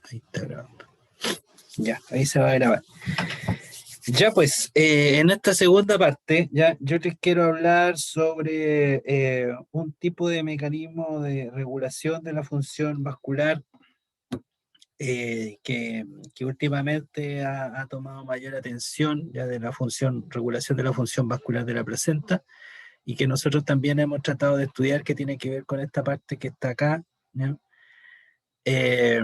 Ahí está grabando. Ya, ahí se va a grabar. Ya pues, en esta segunda parte, ya yo les quiero hablar sobre un tipo de mecanismo de regulación de la función vascular que últimamente ha tomado mayor atención ya de la función, regulación de la función vascular de la placenta, y que nosotros también hemos tratado de estudiar, que tiene que ver con esta parte que está acá, ¿ya? Eh,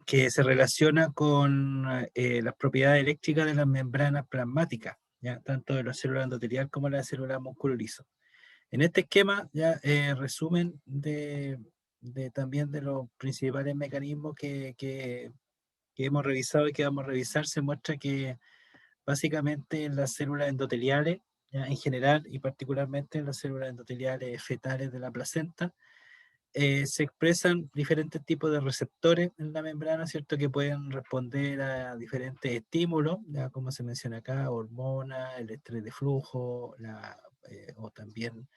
que se relaciona con las propiedades eléctricas de las membranas plasmáticas, ¿ya? Tanto de la célula endotelial como de la célula muscular liso. En este esquema, ya resumen también de los principales mecanismos que hemos revisado y que vamos a revisar, se muestra que básicamente en las células endoteliales, ya, en general y particularmente en las células endoteliales fetales de la placenta, se expresan diferentes tipos de receptores en la membrana, ¿cierto? Que pueden responder a diferentes estímulos, ya como se menciona acá, hormonas, el estrés de flujo, o también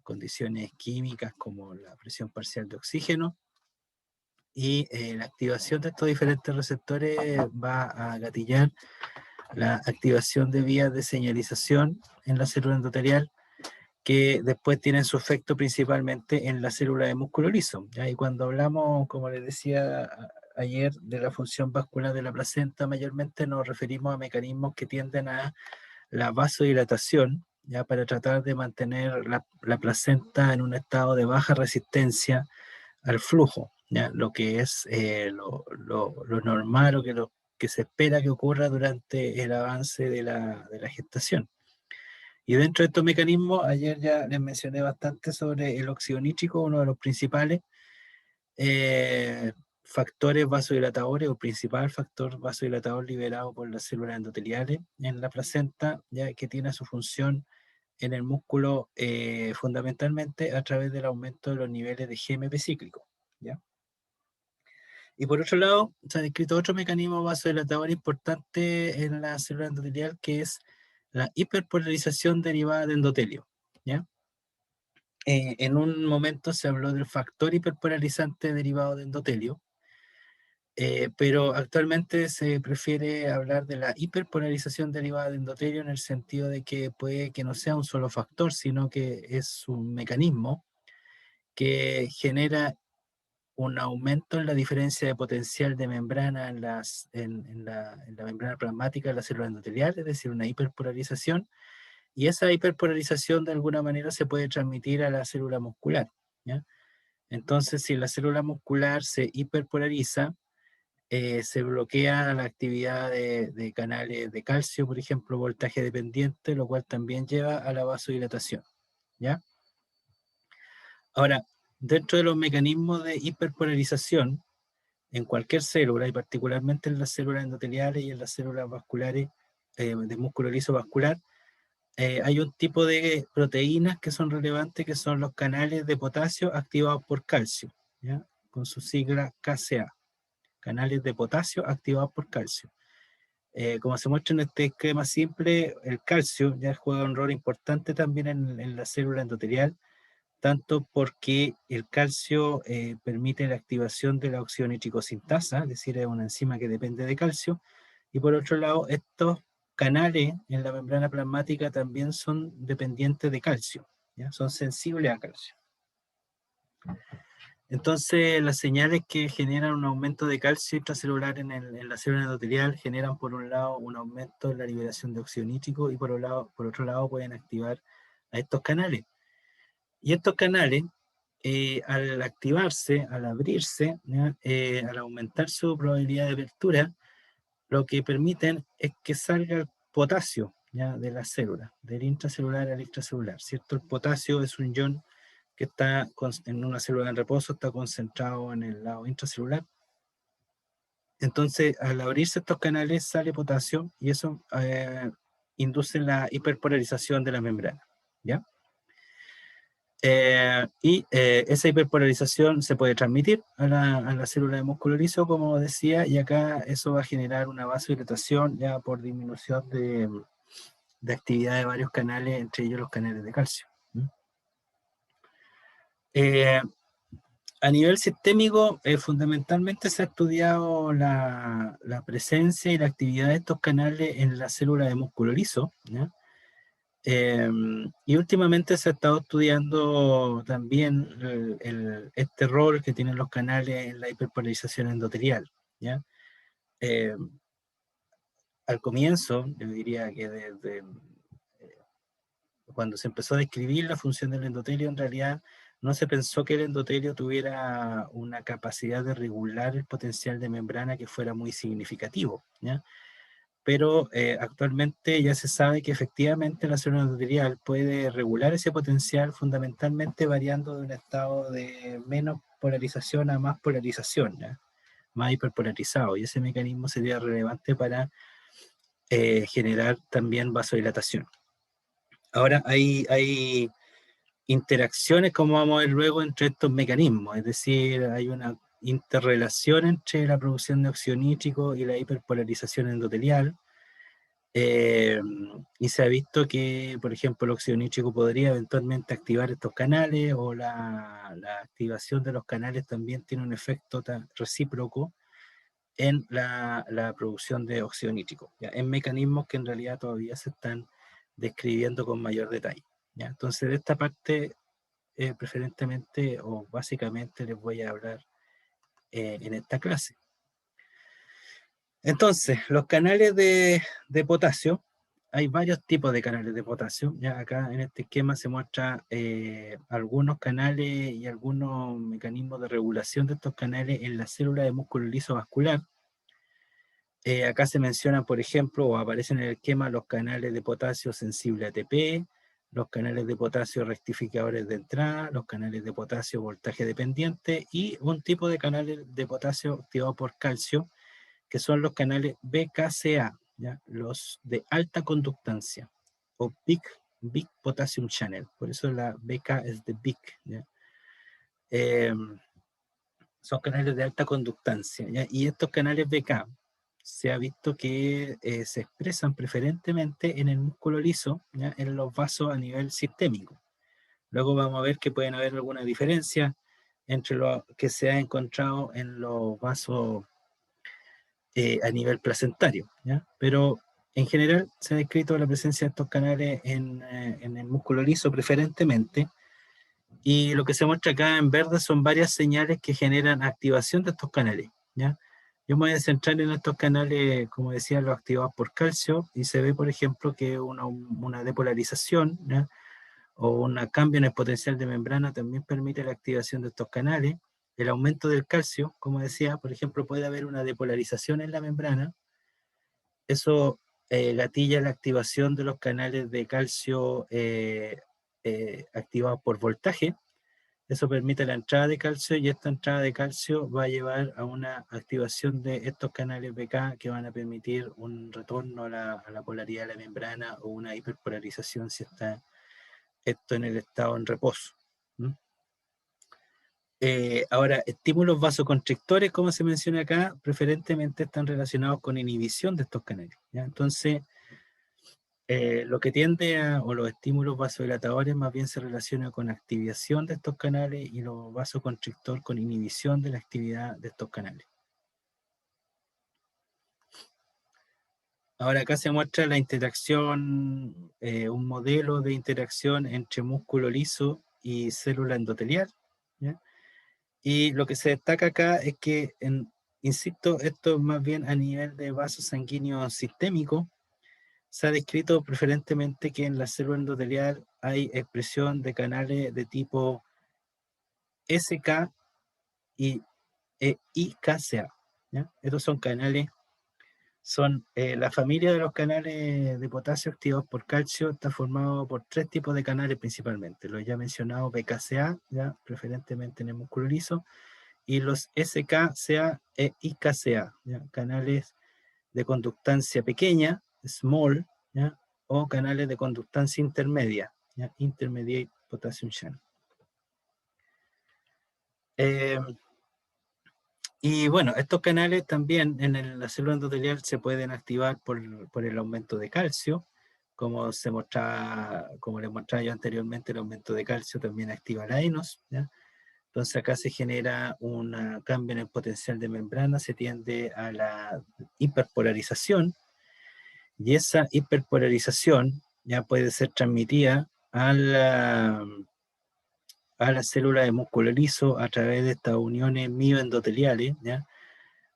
condiciones químicas como la presión parcial de oxígeno. Y la activación de estos diferentes receptores va a gatillar la activación de vías de señalización en la célula endotelial, que después tienen su efecto principalmente en la célula de músculo liso, ¿ya? Y cuando hablamos, como les decía ayer, de la función vascular de la placenta, mayormente nos referimos a mecanismos que tienden a la vasodilatación, ya, para tratar de mantener la placenta en un estado de baja resistencia al flujo, ¿ya? Lo que es lo normal, o lo que se espera que ocurra durante el avance de la gestación. Y dentro de estos mecanismos, ayer ya les mencioné bastante sobre el óxido nítrico, uno de los principales eh, factores vasodilatadores, o principal factor vasodilatador liberado por las células endoteliales en la placenta, ya que tiene su función en el músculo fundamentalmente a través del aumento de los niveles de GMP cíclico, ¿ya? Y por otro lado, se ha descrito otro mecanismo vasodilatador importante en la célula endotelial, que es la hiperpolarización derivada de endotelio, ¿ya? En un momento se habló del factor hiperpolarizante derivado de endotelio, pero actualmente se prefiere hablar de la hiperpolarización derivada de endotelio, en el sentido de que puede que no sea un solo factor, sino que es un mecanismo que genera un aumento en la diferencia de potencial de membrana en la membrana plasmática de la célula endotelial, es decir, una hiperpolarización, y esa hiperpolarización de alguna manera se puede transmitir a la célula muscular, ¿ya? Entonces, si la célula muscular se hiperpolariza, se bloquea la actividad de canales de calcio, por ejemplo, voltaje dependiente, lo cual también lleva a la vasodilatación, ¿ya? Ahora, dentro de los mecanismos de hiperpolarización, en cualquier célula, y particularmente en las células endoteliales y en las células vasculares de músculo liso vascular, hay un tipo de proteínas que son relevantes, que son los canales de potasio activados por calcio, ¿ya? Con su sigla KCA, canales de potasio activados por calcio. Como se muestra en este esquema simple, el calcio ya juega un rol importante también en la célula endotelial, tanto porque el calcio permite la activación de la oxidonitricosintasa, es decir, es una enzima que depende de calcio, y por otro lado, estos canales en la membrana plasmática también son dependientes de calcio, ¿ya? Son sensibles a calcio. Entonces, las señales que generan un aumento de calcio intracelular en la célula endotelial generan, por un lado, un aumento en la liberación de óxido nítrico, y por otro lado pueden activar a estos canales. Y estos canales, al activarse, al abrirse, al aumentar su probabilidad de apertura, lo que permiten es que salga el potasio, ¿ya? De la célula, del intracelular al extracelular, ¿cierto? El potasio es un ion que está en una célula en reposo, está concentrado en el lado intracelular. Entonces, al abrirse estos canales, sale potasio, y eso induce la hiperpolarización de la membrana, ¿ya? Esa hiperpolarización se puede transmitir a la célula de músculo liso, como decía, y acá eso va a generar una vasodilatación ya por disminución de actividad de varios canales, entre ellos los canales de calcio. Eh, A nivel sistémico, fundamentalmente se ha estudiado la presencia y la actividad de estos canales en la célula de músculo liso, ¿ya? Y últimamente se ha estado estudiando también este rol que tienen los canales en la hiperpolarización endotelial, ¿ya? Eh, Al comienzo, yo diría que desde cuando se empezó a describir la función del endotelio, en realidad no se pensó que el endotelio tuviera una capacidad de regular el potencial de membrana que fuera muy significativo, ¿ya? Pero actualmente ya se sabe que efectivamente la célula endotelial puede regular ese potencial fundamentalmente variando de un estado de menos polarización a más polarización, ¿ya? Más hiperpolarizado, y ese mecanismo sería relevante para generar también vasodilatación. Ahora hay interacciones, como vamos a ver luego, entre estos mecanismos, es decir, hay una interrelación entre la producción de óxido nítrico y la hiperpolarización endotelial, eh, y se ha visto que, por ejemplo, el óxido nítrico podría eventualmente activar estos canales, o la activación de los canales también tiene un efecto recíproco en la producción de óxido nítrico, ¿ya? En mecanismos que en realidad todavía se están describiendo con mayor detalle, ¿ya? Entonces, de esta parte, preferentemente o básicamente les voy a hablar en esta clase. Entonces, los canales de potasio, hay varios tipos de canales de potasio. Ya acá en este esquema se muestra algunos canales y algunos mecanismos de regulación de estos canales en la célula de músculo liso vascular. Acá se mencionan, por ejemplo, o aparecen en el esquema los canales de potasio sensible ATP, los canales de potasio rectificadores de entrada, los canales de potasio voltaje dependiente y un tipo de canales de potasio activado por calcio, que son los canales BKCA, ¿ya? Los de alta conductancia, o Big Potassium Channel, por eso la BK es de Big, ¿ya? Eh, Son canales de alta conductancia, ¿ya? Y estos canales BK se ha visto que se expresan preferentemente en el músculo liso, ¿ya? En los vasos a nivel sistémico. Luego vamos a ver que pueden haber alguna diferencia entre lo que se ha encontrado en los vasos a nivel placentario, ¿ya? Pero en general se ha descrito la presencia de estos canales en el músculo liso preferentemente, y lo que se muestra acá en verde son varias señales que generan activación de estos canales, ¿ya? Yo me voy a centrar en estos canales, como decía, los activados por calcio, y se ve, por ejemplo, que una depolarización, ¿ya? O un cambio en el potencial de membrana también permite la activación de estos canales. El aumento del calcio, como decía, por ejemplo, puede haber una depolarización en la membrana. Eso gatilla la activación de los canales de calcio activados por voltaje. Eso permite la entrada de calcio, y esta entrada de calcio va a llevar a una activación de estos canales BK que van a permitir un retorno a la polaridad de la membrana, o una hiperpolarización si está esto en el estado en reposo. ¿Mm? Ahora, estímulos vasoconstrictores, como se menciona acá, preferentemente están relacionados con inhibición de estos canales, ¿ya? Entonces, lo que tiende o los estímulos vasodilatadores más bien se relacionan con activación de estos canales, y los vasoconstrictores con inhibición de la actividad de estos canales. Ahora acá se muestra la interacción, un modelo de interacción entre músculo liso y célula endotelial, ¿ya? Y lo que se destaca acá es que, insisto, esto es más bien a nivel de vaso sanguíneo sistémico. Se ha descrito preferentemente que en la célula endotelial hay expresión de canales de tipo SK y IKCA, ¿ya? Estos son canales, son la familia de los canales de potasio activados por calcio. Está formado por tres tipos de canales principalmente: los ya mencionados BKCA, ya preferentemente en el músculo liso, y los SKCA e IKCA, ¿ya? Canales de conductancia pequeña, small, ¿ya? O canales de conductancia intermedia, ¿ya? Intermediate potassium channel. Eh, y bueno, estos canales también la célula endotelial se pueden activar por el aumento de calcio, como como les mostraba yo anteriormente. El aumento de calcio también activa la ENOS, ¿ya? Entonces acá se genera un cambio en el potencial de membrana, se tiende a la hiperpolarización, y esa hiperpolarización ya puede ser transmitida a la célula de músculo liso a través de estas uniones mioendoteliales, ¿ya?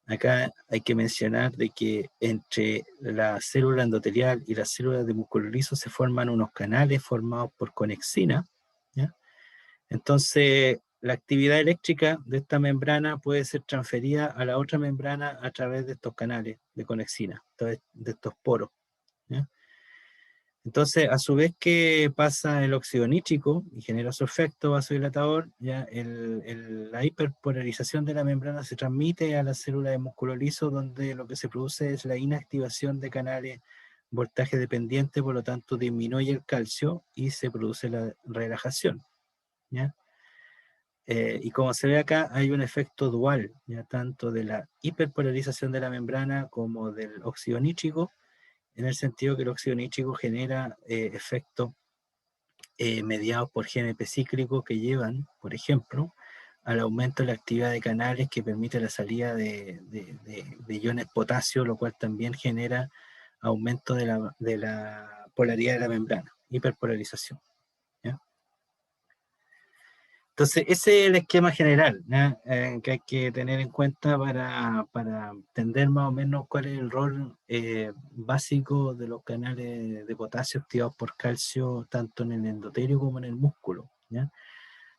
Acá hay que mencionar de que entre la célula endotelial y las células de músculo liso se forman unos canales formados por conexina, ¿ya? Entonces, la actividad eléctrica de esta membrana puede ser transferida a la otra membrana a través de estos canales de conexina, de estos poros, ¿ya? Entonces, a su vez que pasa el óxido nítrico y genera su efecto vasodilatador, ya la hiperpolarización de la membrana se transmite a la célula de músculo liso, donde lo que se produce es la inactivación de canales voltaje dependiente, por lo tanto disminuye el calcio y se produce la relajación, ¿ya? Y como se ve acá, hay un efecto dual, ya tanto de la hiperpolarización de la membrana como del óxido nítrico, en el sentido que el óxido nítrico genera efectos mediados por GMP cíclico que llevan, por ejemplo, al aumento de la actividad de canales que permite la salida de iones potasio, lo cual también genera aumento de la polaridad de la membrana, hiperpolarización, ¿ya? Entonces, ese es el esquema general, ¿ya? Que hay que tener en cuenta para entender más o menos cuál es el rol básico de los canales de potasio activados por calcio, tanto en el endotelio como en el músculo, ¿ya?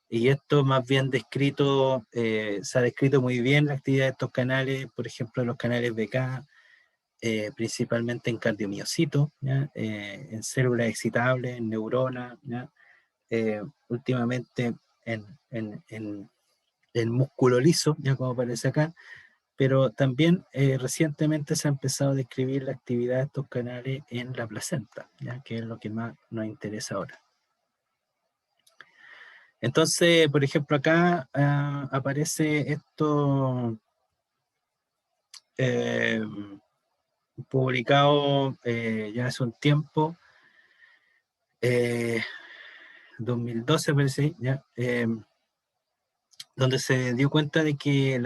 Y esto más bien descrito, se ha descrito muy bien la actividad de estos canales, por ejemplo, los canales BK, principalmente en cardiomiocitos, ¿ya? En células excitables, en neuronas, ¿ya? Últimamente en músculo liso, ya como aparece acá, pero también recientemente se ha empezado a describir la actividad de estos canales en la placenta, ¿ya? Que es lo que más nos interesa ahora. Entonces, por ejemplo, acá aparece esto eh, publicado ya hace un tiempo, 2012 parece, ya, donde se dio cuenta de que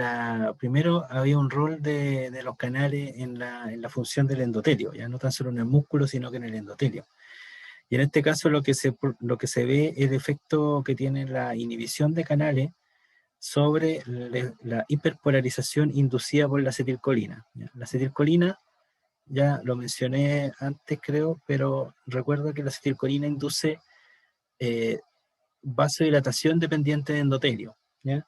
primero había un rol de los canales en la función del endotelio, ya no tan solo en el músculo, sino que en el endotelio. Y en este caso lo que se ve es el efecto que tiene la inhibición de canales sobre la hiperpolarización inducida por la acetilcolina, ¿ya? La acetilcolina, ya lo mencioné antes creo, pero recuerdo que la acetilcolina induce eh, vasodilatación dependiente de endotelio, ¿ya?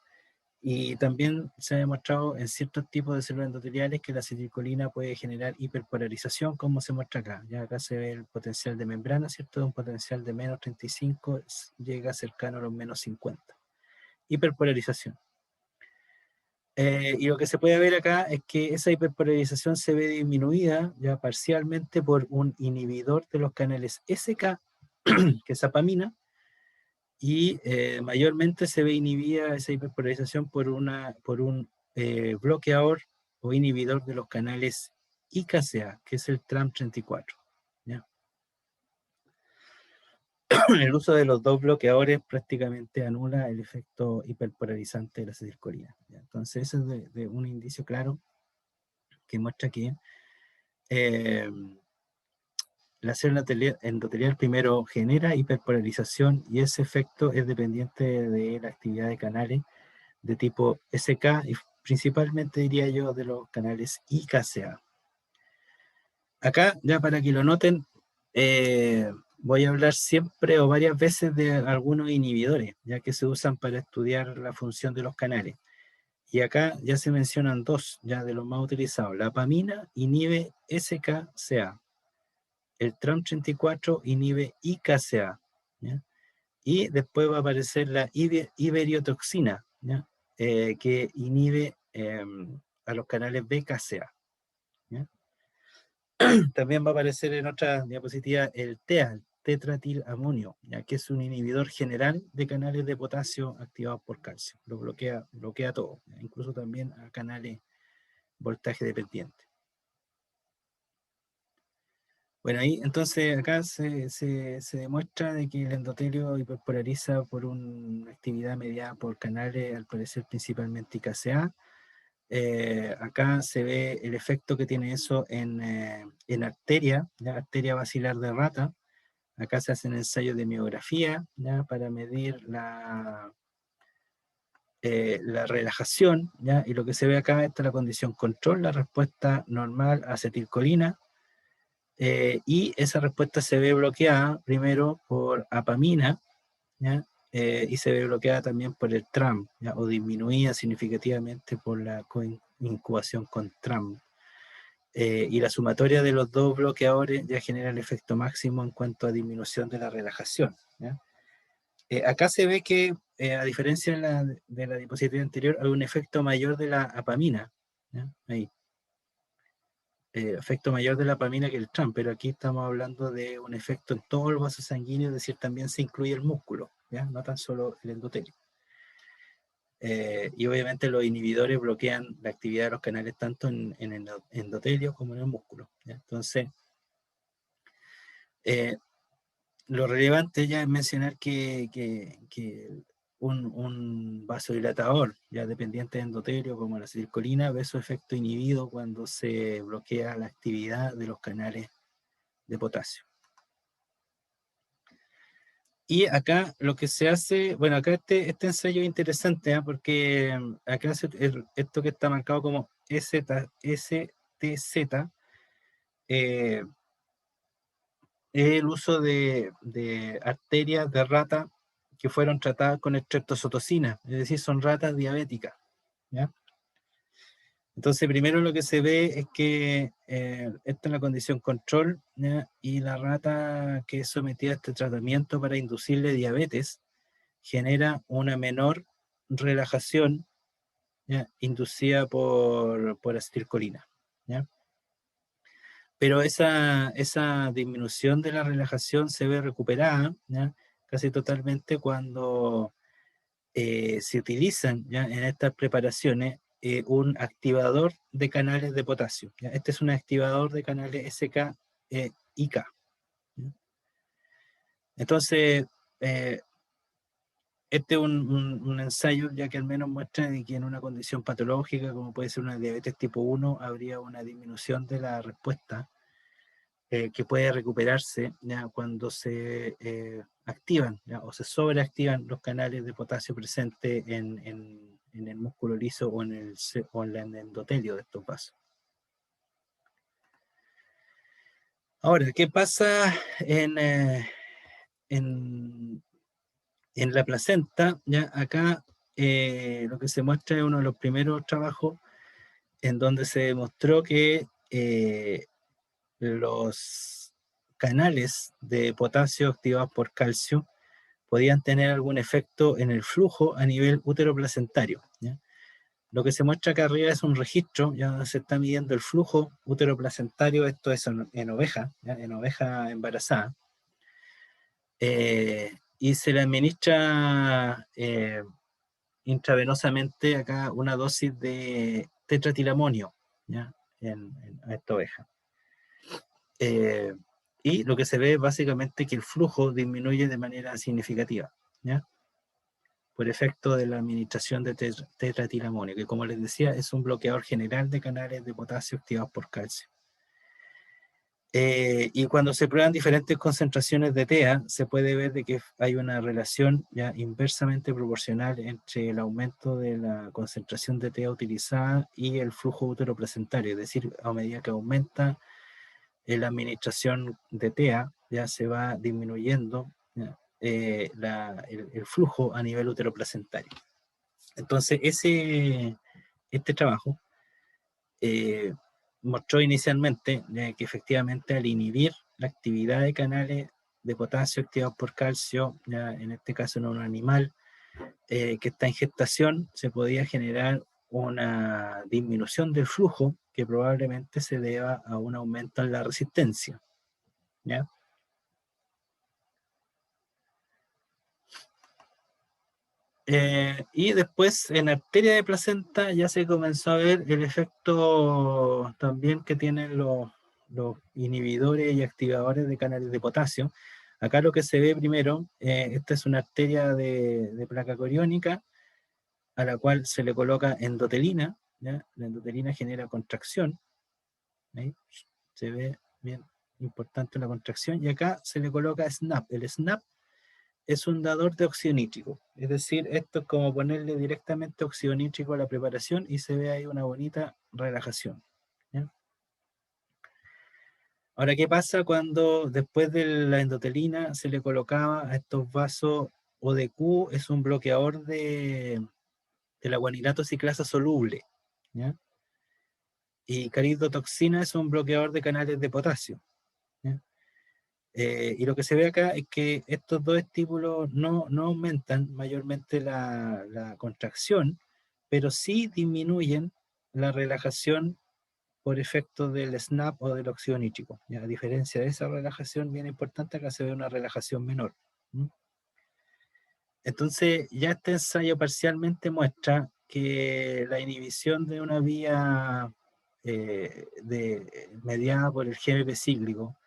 Y también se ha demostrado en ciertos tipos de células endoteliales que la acetilcolina puede generar hiperpolarización, como se muestra acá. Ya acá se ve el potencial de membrana, ¿cierto? Un potencial de menos 35 llega cercano a los menos 50. Hiperpolarización. Y lo que se puede ver acá es que esa hiperpolarización se ve disminuida ya parcialmente por un inhibidor de los canales SK, que es apamina, y mayormente se ve inhibida esa hiperpolarización por un bloqueador o inhibidor de los canales IKCA, que es el TRAM34, ¿ya? El uso de los dos bloqueadores prácticamente anula el efecto hiperpolarizante de la acetilcolina, ¿ya? Entonces, eso es de un indicio claro que muestra que eh, la célula endotelial primero genera hiperpolarización y ese efecto es dependiente de la actividad de canales de tipo SK y principalmente diría yo de los canales IKCA. Acá, ya para que lo noten, voy a hablar siempre o varias veces de algunos inhibidores, ya que se usan para estudiar la función de los canales. Y acá ya se mencionan dos, ya de los más utilizados. La apamina inhibe SKCA, el TRAM34 inhibe IKCA, ¿ya? Y después va a aparecer la iberiotoxina, ¿ya? Que inhibe a los canales BKCA, ¿ya? También va a aparecer en otra diapositiva el TEA, el tetratilamonio, ya que es un inhibidor general de canales de potasio activados por calcio. Lo bloquea todo, ¿ya? Incluso también a canales voltaje dependiente. Bueno, ahí entonces acá se demuestra de que el endotelio hiperpolariza por una actividad mediada por canales, al parecer principalmente IKCA. Acá se ve el efecto que tiene eso en arteria, ¿ya? Arteria basilar de rata. Acá se hacen ensayos de miografía, ¿ya? Para medir la relajación, ¿ya? Y lo que se ve acá, esta es la condición control, la respuesta normal a acetilcolina, y esa respuesta se ve bloqueada primero por apamina, ¿ya? Y se ve bloqueada también por el TRAM, ¿ya? O disminuida significativamente por la incubación con TRAM. Y la sumatoria de los dos bloqueadores ya genera el efecto máximo en cuanto a disminución de la relajación, ¿ya? Acá se ve que, a diferencia de la diapositiva anterior, hay un efecto mayor de la apamina, ¿ya? Ahí. Efecto mayor de la apamina que el TRAM, pero aquí estamos hablando de un efecto en todo el vaso sanguíneo, es decir, también se incluye el músculo, ¿ya? No tan solo el endotelio. Y obviamente los inhibidores bloquean la actividad de los canales tanto en el endotelio como en el músculo, ¿ya? Entonces, eh, lo relevante ya es mencionar que un vasodilatador, ya dependiente de endotelio, como la acetilcolina, ve su efecto inhibido cuando se bloquea la actividad de los canales de potasio. Y acá lo que se hace, bueno, acá este ensayo es interesante, ¿eh? Porque acá esto que está marcado como STZ, eh, es el uso de arterias de rata que fueron tratadas con estreptozotocina, es decir, son ratas diabéticas, ¿ya? Entonces, primero lo que se ve es que esta es la condición control, ¿ya? Y la rata que es sometida a este tratamiento para inducirle diabetes genera una menor relajación, ¿ya? Inducida por acetilcolina, ¿ya? Pero esa disminución de la relajación se ve recuperada, ¿ya? Casi totalmente cuando se utilizan, ¿ya? En estas preparaciones un activador de canales de potasio, ¿ya? Este es un activador de canales SK-IK. Entonces, eh, este es un ensayo ya que al menos muestra de que en una condición patológica como puede ser una diabetes tipo 1 habría una disminución de la respuesta, que puede recuperarse, ¿ya? Cuando se activan, ¿ya? O se sobreactivan los canales de potasio presentes en el músculo liso o en el endotelio de estos vasos. Ahora, ¿qué pasa en, en la placenta? ¿Ya? Acá lo que se muestra es uno de los primeros trabajos en donde se demostró que los canales de potasio activados por calcio podían tener algún efecto en el flujo a nivel útero-placentario, ¿ya? Lo que se muestra acá arriba es un registro, ya se está midiendo el flujo útero-placentario, esto es en oveja, ¿ya? En oveja embarazada, y se le administra intravenosamente acá una dosis de tetratilamonio, ¿ya? A esta oveja. Eh, y lo que se ve es básicamente que el flujo disminuye de manera significativa, ¿ya? Por efecto de la administración de tetratilamonio, que como les decía es un bloqueador general de canales de potasio activados por calcio. Y cuando se prueban diferentes concentraciones de TEA, se puede ver de que hay una relación ya inversamente proporcional entre el aumento de la concentración de TEA utilizada y el flujo uteroplacentario, es decir, a medida que aumenta la administración de TEA, ya se va disminuyendo, ¿ya? El flujo a nivel uteroplacentario. Entonces, este trabajo eh, mostró inicialmente que efectivamente al inhibir la actividad de canales de potasio activados por calcio, ya en este caso en un animal que está en gestación, se podía generar una disminución del flujo que probablemente se deba a un aumento en la resistencia, ¿ya? Y después en arteria de placenta ya se comenzó a ver el efecto también que tienen los inhibidores y activadores de canales de potasio. Acá lo que se ve primero, esta es una arteria de placa coriónica a la cual se le coloca endotelina, ¿ya? La endotelina genera contracción, ¿ahí? Se ve bien importante la contracción, y acá se le coloca SNAP. El SNAP es un dador de óxido nítrico, es decir, esto es como ponerle directamente óxido nítrico a la preparación y se ve ahí una bonita relajación, ¿ya? Ahora, ¿qué pasa cuando después de la endotelina se le colocaba a estos vasos? ODQ es un bloqueador de la guaninato ciclasa soluble, ¿ya? Y caridotoxina es un bloqueador de canales de potasio, ¿ya? Y lo que se ve acá es que estos dos estímulos no aumentan mayormente la contracción, pero sí disminuyen la relajación por efecto del SNAP o del óxido nítrico, ¿ya? A diferencia de esa relajación bien importante, acá se ve una relajación menor. ¿Mm? Entonces, ya este ensayo parcialmente muestra que la inhibición de una vía mediada por el GMP cíclico,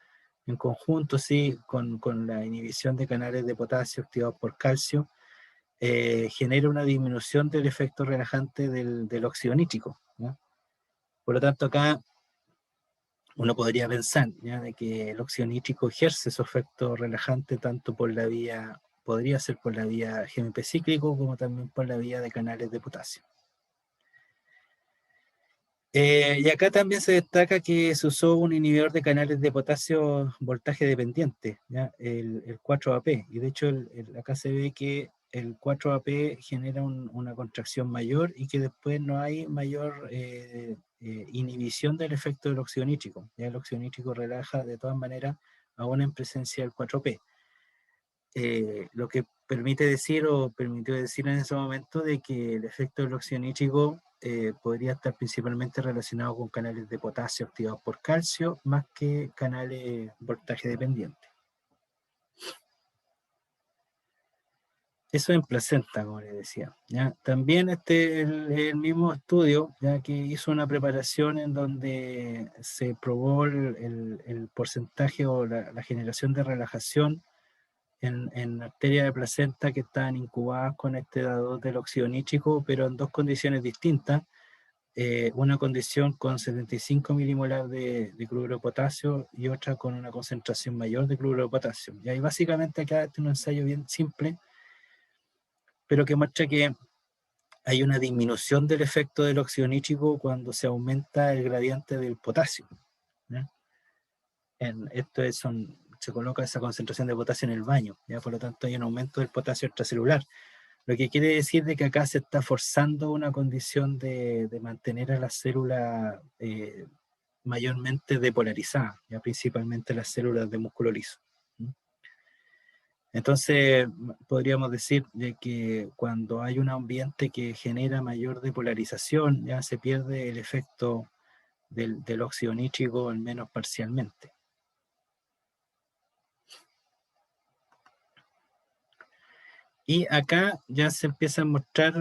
en conjunto, sí, con la inhibición de canales de potasio activados por calcio, genera una disminución del efecto relajante del óxido nítrico, ¿no? Por lo tanto, acá uno podría pensar, ¿ya?, de que el óxido nítrico ejerce su efecto relajante tanto por la vía, podría ser por la vía GMP cíclico, como también por la vía de canales de potasio. Y acá también se destaca que se usó un inhibidor de canales de potasio voltaje dependiente, ¿ya? El 4AP, y de hecho acá se ve que el 4AP genera una contracción mayor y que después no hay mayor inhibición del efecto del óxido nítrico. Ya el óxido nítrico relaja de todas maneras aún en presencia del 4P. Lo que permite decir o permitió decir en ese momento de que el efecto del óxido nítrico podría estar principalmente relacionado con canales de potasio activados por calcio más que canales voltaje dependiente. Eso en placenta, como les decía, ¿ya? También el mismo estudio, ya que hizo una preparación en donde se probó el porcentaje o la generación de relajación en arterias de placenta que estaban incubadas con este dador del óxido nítrico, pero en dos condiciones distintas. Una condición con 75 milimolar de cloruro de potasio y otra con una concentración mayor de cloruro de potasio. Y ahí básicamente acá este es un ensayo bien simple, pero que muestra que hay una disminución del efecto del óxido nítrico cuando se aumenta el gradiente del potasio, ¿ya? Se coloca esa concentración de potasio en el baño, ¿ya? Por lo tanto hay un aumento del potasio extracelular, lo que quiere decir de que acá se está forzando una condición de mantener a la célula mayormente depolarizada, ya principalmente las células de músculo liso. Entonces, podríamos decir de que cuando hay un ambiente que genera mayor depolarización, ya se pierde el efecto del óxido nítrico, al menos parcialmente. Y acá ya se empieza a mostrar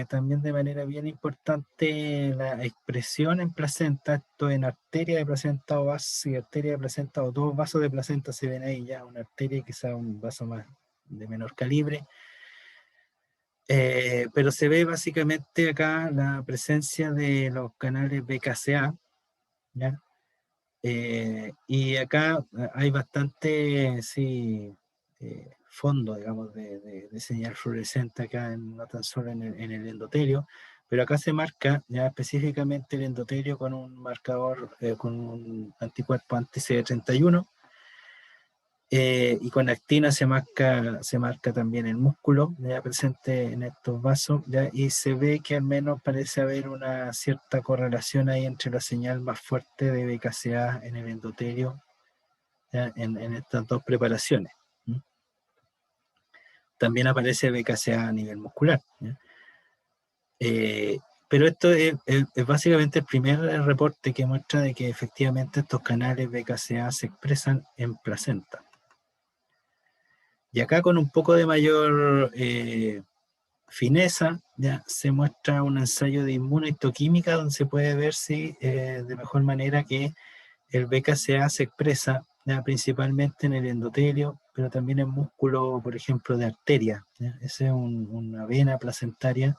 también de manera bien importante la expresión en placenta, esto en arteria de placenta o vaso y arteria de placenta o dos vasos de placenta se ven ahí ya, una arteria y quizá un vaso más de menor calibre. Pero se ve básicamente acá la presencia de los canales BKCA, ¿ya? Y acá hay bastante, sí, fondo, digamos, de señal fluorescente acá, no tan solo en el endotelio, pero acá se marca ya específicamente el endotelio con un marcador, con un anticuerpo anti-CD31, y con actina se marca también el músculo ya presente en estos vasos, ¿ya? Y se ve que al menos parece haber una cierta correlación ahí entre la señal más fuerte de BKCA en el endotelio, ¿ya? En estas dos preparaciones. ¿Mm? También aparece BKCA a nivel muscular, ¿ya? Pero esto es básicamente el primer reporte que muestra de que efectivamente estos canales BKCA se expresan en placenta. Y acá con un poco de mayor fineza, ya se muestra un ensayo de inmunohistoquímica donde se puede ver si de mejor manera que el BKCA se expresa ya, principalmente en el endotelio, pero también en músculo, por ejemplo, de arteria. ¿Ya? Esa es una vena placentaria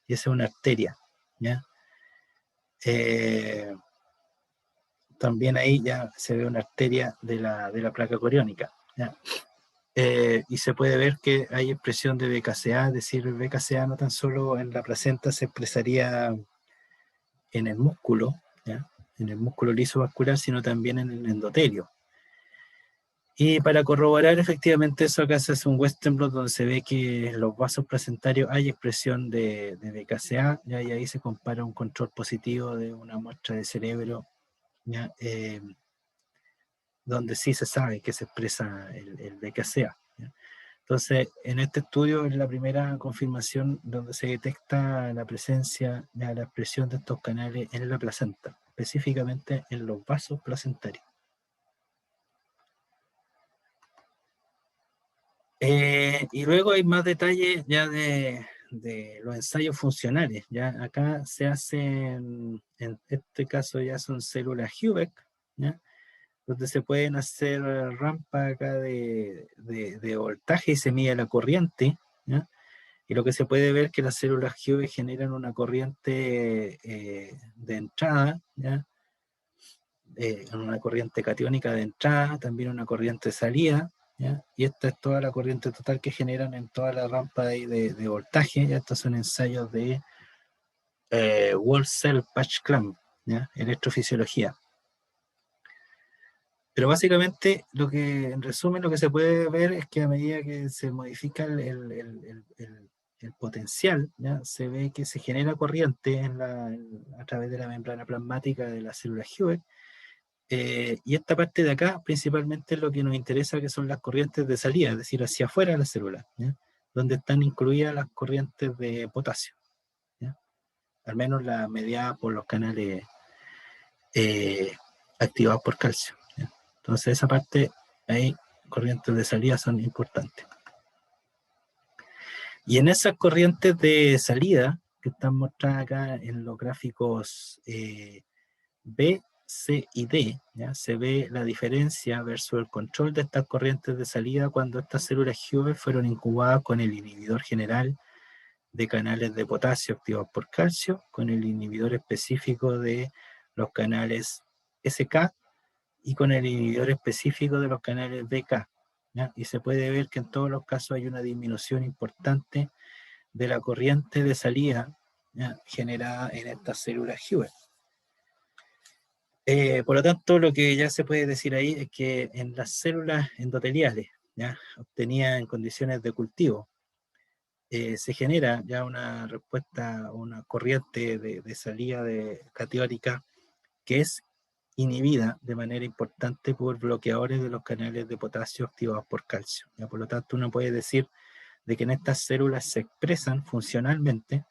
y esa es una arteria. ¿Ya? Eh, también ahí ya se ve una arteria de la placa coriónica. ¿Ya? Y se puede ver que hay expresión de BKCA, es decir, el BKCA no tan solo en la placenta se expresaría en el músculo, ¿ya? En el músculo liso vascular, sino también en el endotelio. Y para corroborar efectivamente eso, acá se hace un Western blot donde se ve que en los vasos placentarios hay expresión de BKCA, ¿ya? Y ahí se compara un control positivo de una muestra de cerebro, ¿ya? Donde sí se sabe que se expresa el BKCA. ¿Ya? Entonces, en este estudio es la primera confirmación donde se detecta la presencia, la expresión de estos canales en la placenta, específicamente en los vasos placentarios. Y luego hay más detalles ya de los ensayos funcionales. Ya acá se hacen, en este caso ya son células Hubeck, ¿ya? Donde se pueden hacer rampas acá de voltaje y se mide la corriente, ¿ya? Y lo que se puede ver es que las células Hubeck generan una corriente de entrada, ¿ya? Una corriente catiónica de entrada, también una corriente de salida, ¿ya? Y esta es toda la corriente total que generan en toda la rampa de voltaje. ¿Ya? Estos son ensayos de Wall Cell Patch Clamp, ¿ya? Electrofisiología. Pero básicamente, en resumen, lo que se puede ver es que a medida que se modifica el potencial, ¿ya? Se ve que se genera corriente a través de la membrana plasmática de la célula Hubeck. Y esta parte de acá principalmente es lo que nos interesa, que son las corrientes de salida, es decir, hacia afuera de la célula, ¿ya? Donde están incluidas las corrientes de potasio, ¿ya? Al menos las mediadas por los canales eh, activados por calcio, ¿ya? Entonces esa parte, ahí, corrientes de salida son importantes. Y en esas corrientes de salida, que están mostradas acá en los gráficos B, C y D, ¿ya? Se ve la diferencia versus el control de estas corrientes de salida cuando estas células Huber fueron incubadas con el inhibidor general de canales de potasio activados por calcio, con el inhibidor específico de los canales SK y con el inhibidor específico de los canales BK. ¿Ya? Y se puede ver que en todos los casos hay una disminución importante de la corriente de salida, ¿ya? Generada en estas células Huber. Por lo tanto, lo que ya se puede decir ahí es que en las células endoteliales, ¿ya? Obtenidas en condiciones de cultivo, se genera ya una respuesta, una corriente de salida catiónica que es inhibida de manera importante por bloqueadores de los canales de potasio activados por calcio. ¿Ya? Por lo tanto, uno puede decir de que en estas células se expresan funcionalmente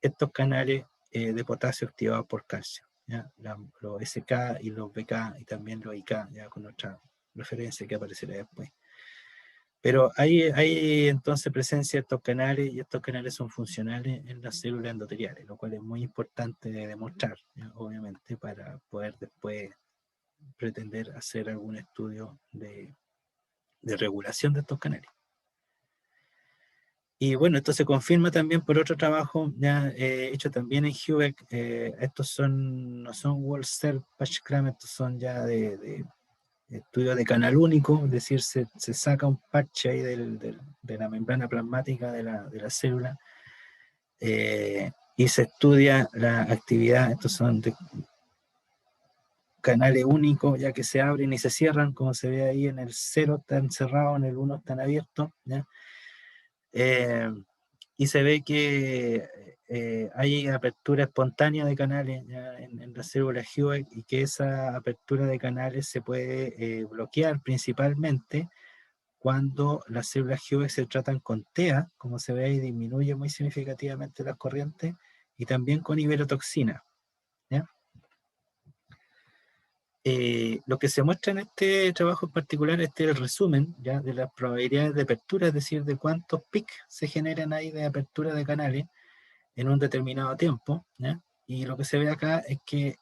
estos canales de potasio activados por calcio. ¿Ya? Los SK y los BK y también los IK, ya con otra referencia que aparecerá después. Pero hay entonces presencia de estos canales y estos canales son funcionales en las células endoteliales, lo cual es muy importante de demostrar, ¿ya? Obviamente, para poder después pretender hacer algún estudio de regulación de estos canales. Y bueno, esto se confirma también por otro trabajo ya hecho también en Hubeck. Estos no son Wall Cell Patch Clamp, estos son ya de estudio de canal único, es decir, se saca un parche ahí de la membrana plasmática de la célula y se estudia la actividad. Estos son de canales únicos, ya que se abren y se cierran, como se ve ahí en el 0 están cerrados, en el 1 están abiertos, ¿ya? Y se ve que hay apertura espontánea de canales ya en la célula Hubeck y que esa apertura de canales se puede bloquear principalmente cuando las células Hubeck se tratan con TEA, como se ve ahí, disminuye muy significativamente las corrientes, y también con iberotoxina. ¿Ya? Lo que se muestra en este trabajo en particular, este es el resumen ya de las probabilidades de apertura, es decir, de cuántos pics se generan ahí de apertura de canales en un determinado tiempo, ¿ya? Y lo que se ve acá es que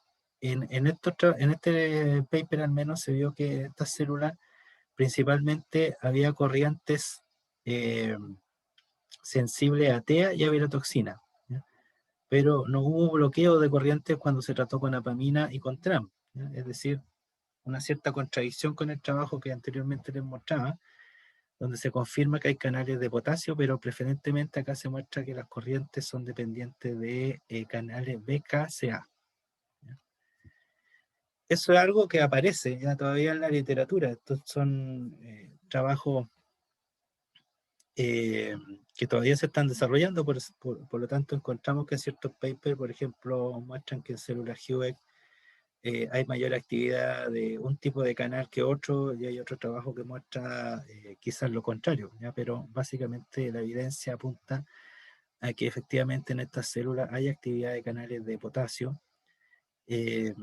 en este paper al menos se vio que estas células principalmente había corrientes eh, sensibles a TEA y a virotoxina, ¿ya? Pero no hubo bloqueo de corrientes cuando se trató con apamina y con TRAM, ¿ya? Es decir, una cierta contradicción con el trabajo que anteriormente les mostraba, donde se confirma que hay canales de potasio, pero preferentemente acá se muestra que las corrientes son dependientes de canales BKCA. ¿Ya? Eso es algo que aparece ya todavía en la literatura. Estos son trabajos eh, que todavía se están desarrollando, por lo tanto encontramos que ciertos papers, por ejemplo, muestran que en células HUVEC hay mayor actividad de un tipo de canal que otro, y hay otro trabajo que muestra quizás lo contrario, ¿ya? Pero básicamente la evidencia apunta a que efectivamente en estas células hay actividad de canales de potasio, eh,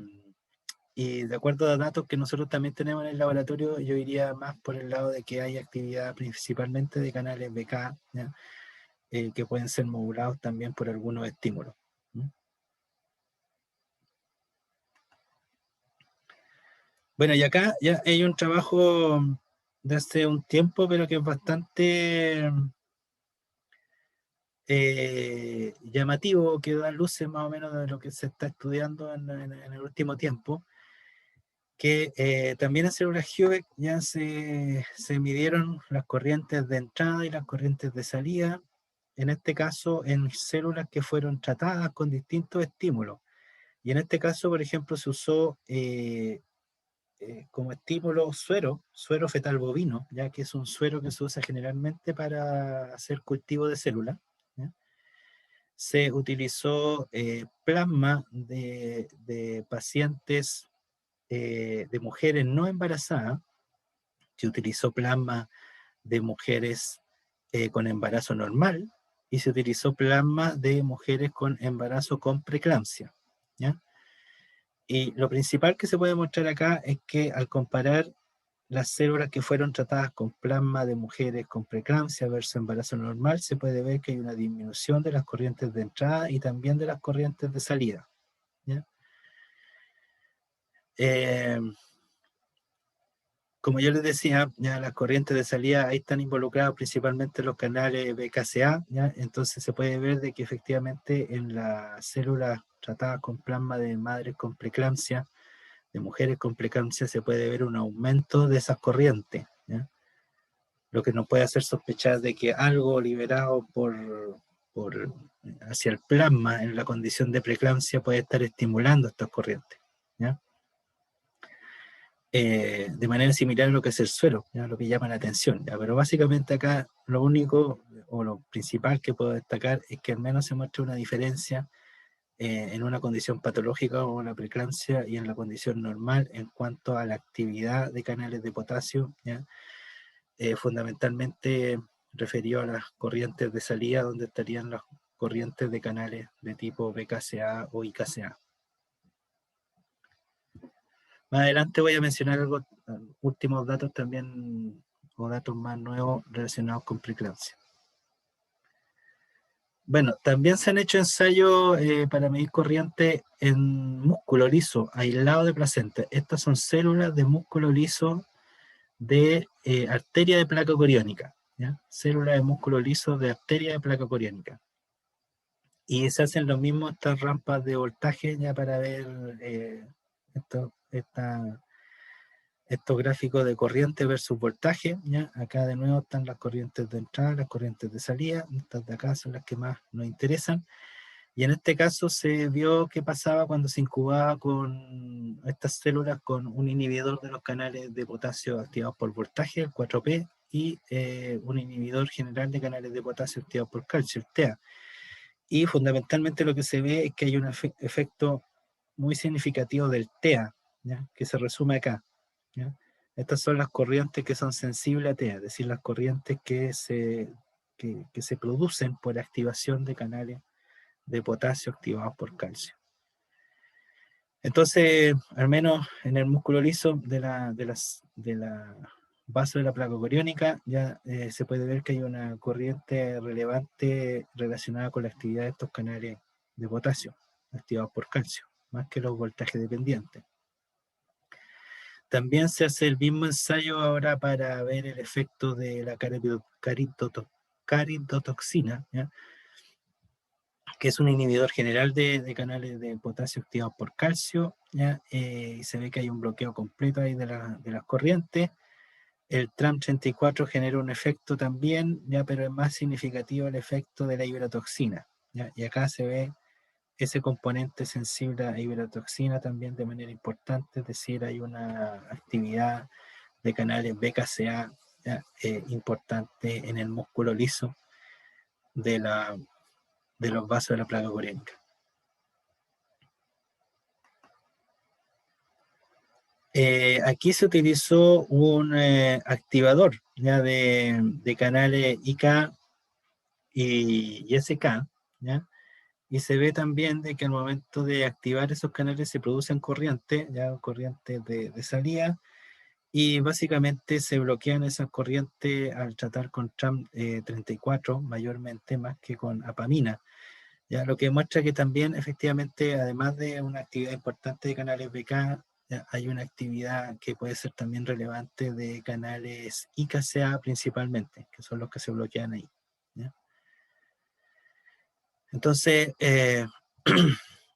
y de acuerdo a datos que nosotros también tenemos en el laboratorio, yo iría más por el lado de que hay actividad principalmente de canales BK, ¿ya? Que pueden ser modulados también por algunos estímulos. ¿Mm? Bueno, y acá ya hay un trabajo de hace un tiempo, pero que es bastante llamativo, que da luces más o menos de lo que se está estudiando en el último tiempo, que también en células HUVEC ya se midieron las corrientes de entrada y las corrientes de salida, en este caso en células que fueron tratadas con distintos estímulos. Y en este caso, por ejemplo, se usó como estímulo suero fetal bovino, ya que es un suero que se usa generalmente para hacer cultivo de células, ¿ya? Se utilizó plasma de pacientes, de mujeres no embarazadas, se utilizó plasma de mujeres con embarazo normal y se utilizó plasma de mujeres con embarazo con preeclampsia, ¿ya? Y lo principal que se puede mostrar acá es que al comparar las células que fueron tratadas con plasma de mujeres con preeclampsia versus embarazo normal, se puede ver que hay una disminución de las corrientes de entrada y también de las corrientes de salida, ¿ya? Eh, Como yo les decía, ya las corrientes de salida ahí están involucradas principalmente los canales BKCA, ¿ya? Entonces se puede ver de que efectivamente en las células tratadas con plasma de madres con preeclampsia, de mujeres con preeclampsia, se puede ver un aumento de esas corrientes, ¿ya? Lo que nos puede hacer sospechar de que algo liberado por hacia el plasma en la condición de preeclampsia puede estar estimulando estas corrientes, ¿ya? De manera similar a lo que es el suero, ¿ya? Lo que llama la atención, ¿ya? Pero básicamente acá lo único o lo principal que puedo destacar es que al menos se muestra una diferencia en una condición patológica o la preeclampsia y en la condición normal en cuanto a la actividad de canales de potasio, ¿ya? Fundamentalmente referido a las corrientes de salida, donde estarían las corrientes de canales de tipo BKCA o IKCA. Más adelante voy a mencionar algo, últimos datos también, o datos más nuevos relacionados con preeclampsia. Bueno, también se han hecho ensayos para medir corriente en músculo liso, aislado de placenta. Estas son células de músculo liso de arteria de placa coriónica, ¿ya? Células de músculo liso de arteria de placa coriónica. Y se hacen lo mismo estas rampas de voltaje ya para ver esto, estos gráficos de corriente versus voltaje, ¿ya? Acá de nuevo están las corrientes de entrada, las corrientes de salida, estas de acá son las que más nos interesan. Y en este caso se vio qué pasaba cuando se incubaba con estas células con un inhibidor de los canales de potasio activados por voltaje, el 4P, y un inhibidor general de canales de potasio activados por calcio, el TEA. Y fundamentalmente lo que se ve es que hay un efecto muy significativo del TEA, ¿ya? Que se resume acá, ¿ya? Estas son las corrientes que son sensibles a TEA, es decir, las corrientes que se producen por activación de canales de potasio activados por calcio. Entonces, al menos en el músculo liso de la base de la placa coriónica, ya se puede ver que hay una corriente relevante relacionada con la actividad de estos canales de potasio activados por calcio. más que los voltajes dependientes. También se hace el mismo ensayo ahora para ver el efecto de la caridotoxina, ¿ya? Que es un inhibidor general de canales de potasio activados por calcio, ¿ya? Y se ve que hay un bloqueo completo ahí de las corrientes. El TRAM34 genera un efecto también, ¿ya? Pero es más significativo el efecto de la iverotoxina, ¿ya? Y acá se ve ese componente sensible a iverotoxina también de manera importante, es decir, hay una actividad de canales BKCA importante en el músculo liso de, de los vasos de la placa coriónica. Aquí se utilizó un activador ya de canales IK y SK, ¿ya? Y se ve también de que al momento de activar esos canales se producen corrientes, ya corrientes de salida, y básicamente se bloquean esas corrientes al tratar con TRAM34 mayormente más que con apamina. Ya, lo que muestra que también efectivamente, además de una actividad importante de canales BK, ya, hay una actividad que puede ser también relevante de canales IKCA principalmente, que son los que se bloquean ahí. ¿Ya? Entonces,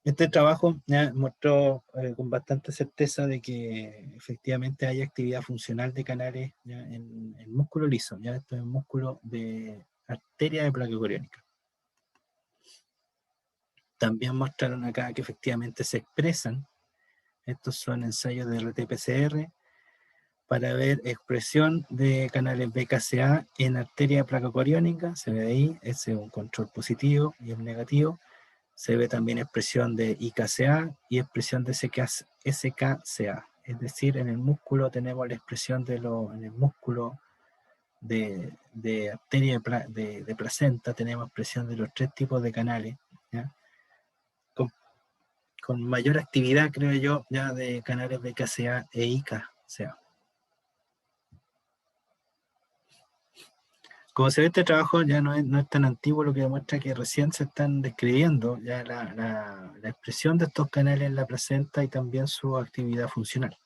este trabajo ya mostró con bastante certeza de que efectivamente hay actividad funcional de canales ya, en el músculo liso, ya esto es músculo de arteria de placa coriónica. También mostraron acá que efectivamente se expresan, estos son ensayos de RT-PCR, para ver expresión de canales BKCA en arteria de placa coriónica, se ve ahí, ese es un control positivo y el negativo. Se ve también expresión de IKCA y expresión de SKCA. Es decir, en el músculo tenemos la expresión en el músculo de arteria de placenta, tenemos expresión de los tres tipos de canales, ¿ya? Con mayor actividad, creo yo, ya de canales BKCA e IKCA. Como se ve, este trabajo ya no es tan antiguo, lo que demuestra que recién se están describiendo ya la expresión de estos canales en la placenta y también su actividad funcional.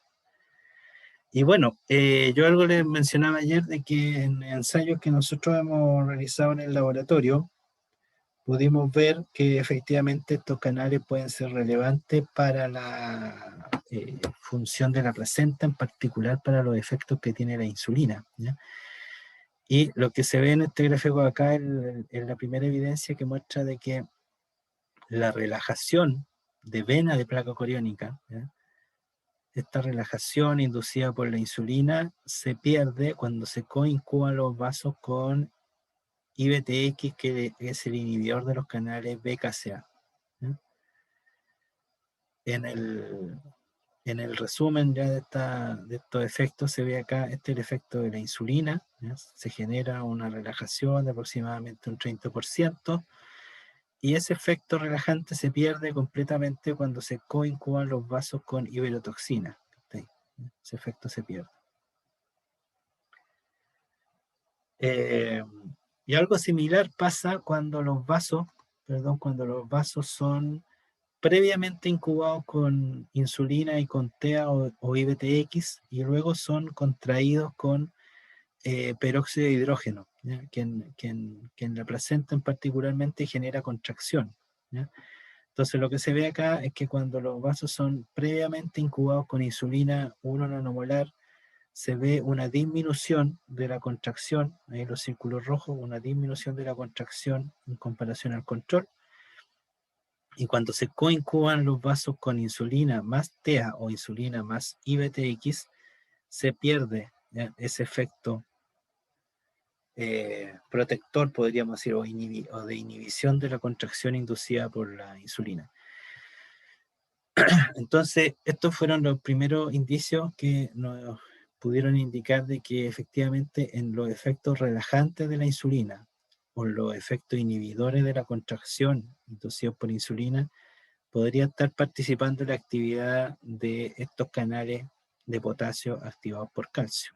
Y bueno, yo algo les mencionaba ayer de que en ensayos que nosotros hemos realizado en el laboratorio, pudimos ver que efectivamente estos canales pueden ser relevantes para la función de la placenta, en particular para los efectos que tiene la insulina, ¿ya? Y lo que se ve en este gráfico acá es la primera evidencia que muestra de que la relajación de vena de placa coriónica, ¿ya? Esta relajación inducida por la insulina se pierde cuando se coincuban los vasos con IBTX, que es el inhibidor de los canales BKCA. ¿Ya? En el resumen ya de estos efectos se ve acá, este es el efecto de la insulina, ¿ya? Se genera una relajación de aproximadamente un 30%, y ese efecto relajante se pierde completamente cuando se coincuban los vasos con iverotoxina. ¿Sí? Ese efecto se pierde. Y algo similar pasa cuando cuando los vasos son previamente incubados con insulina y con TEA o IBTX y luego son contraídos con peróxido de hidrógeno, ¿ya? Que en la placenta en particularmente genera contracción, ¿ya? Entonces lo que se ve acá es que cuando los vasos son previamente incubados con insulina 1 nanomolar, se ve una disminución de la contracción, ahí los círculos rojos, una disminución de la contracción en comparación al control. Y cuando se coincuban los vasos con insulina más TEA o insulina más IBTX, se pierde, ¿ya? Ese efecto protector, podríamos decir, o de inhibición de la contracción inducida por la insulina. Entonces, estos fueron los primeros indicios que nos pudieron indicar de que efectivamente en los efectos relajantes de la insulina o los efectos inhibidores de la contracción inducidos por insulina, podría estar participando en la actividad de estos canales de potasio activados por calcio.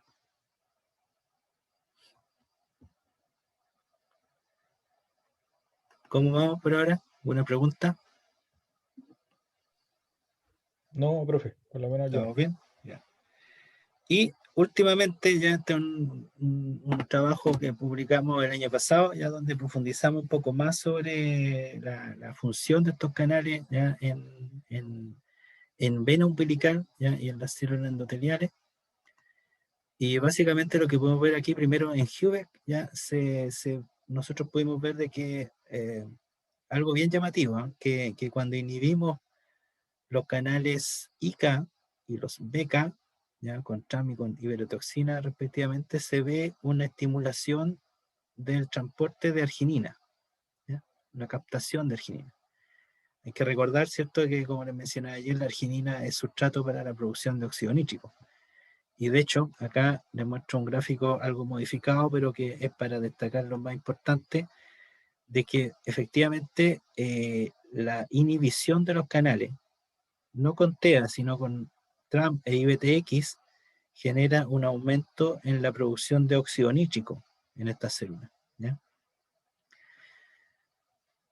¿Cómo vamos por ahora? ¿Alguna pregunta? No, profe, por lo menos yo no. ¿Estamos bien? Ya. Y últimamente ya está un trabajo que publicamos el año pasado, ya donde profundizamos un poco más sobre la función de estos canales ya en vena umbilical ya, y en las células endoteliales. Y básicamente lo que podemos ver aquí primero en Hubeck, ya nosotros pudimos ver de que algo bien llamativo, ¿eh? Que cuando inhibimos los canales IK y los BK, ya con TRAM y con iberotoxina respectivamente, se ve una estimulación del transporte de arginina, ¿ya? Una captación de arginina. Hay que recordar, ¿cierto?, que como les mencionaba ayer, la arginina es sustrato para la producción de óxido nítrico. Y de hecho, acá les muestro un gráfico algo modificado, pero que es para destacar lo más importante, de que efectivamente la inhibición de los canales, no con TEA, sino con TRAM e IBTX, genera un aumento en la producción de óxido nítrico en estas células, ¿ya?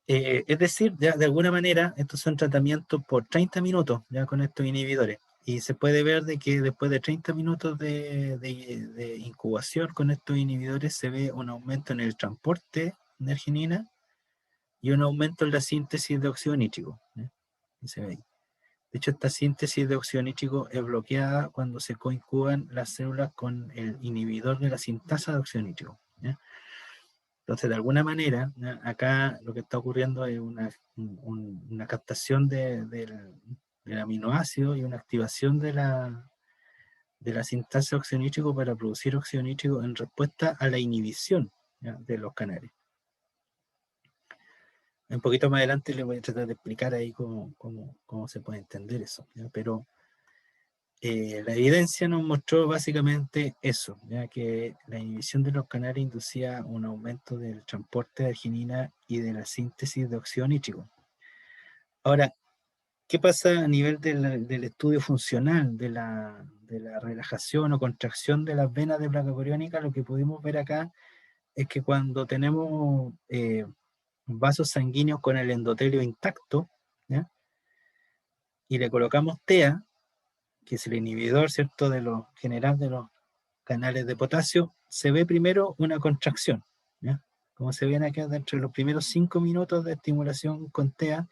Es decir, ya de alguna manera, estos son tratamientos por 30 minutos ya con estos inhibidores. Y se puede ver de que después de 30 minutos de incubación con estos inhibidores se ve un aumento en el transporte de arginina y un aumento en la síntesis de óxido nítrico, ¿ya? Y se ve ahí. De hecho, esta síntesis de óxido nítrico es bloqueada cuando se coincuban las células con el inhibidor de la sintasa de óxido nítrico, ¿ya? Entonces, de alguna manera, ¿ya? Acá lo que está ocurriendo es una captación del aminoácido y una activación de la sintasa de óxido nítrico para producir óxido nítrico en respuesta a la inhibición, ¿ya?, de los canales. Un poquito más adelante les voy a tratar de explicar ahí cómo se puede entender eso, ¿ya? Pero la evidencia nos mostró básicamente eso, ya que la inhibición de los canales inducía un aumento del transporte de arginina y de la síntesis de óxido nítrico. Ahora, ¿qué pasa a nivel del estudio funcional de la relajación o contracción de las venas de placa coriónica? Lo que pudimos ver acá es que cuando tenemos vasos sanguíneos con el endotelio intacto, ¿ya?, y le colocamos TEA, que es el inhibidor, ¿cierto?, de lo general de los canales de potasio, se ve primero una contracción, ¿ya? Como se ven acá, dentro de los primeros 5 minutos de estimulación con TEA,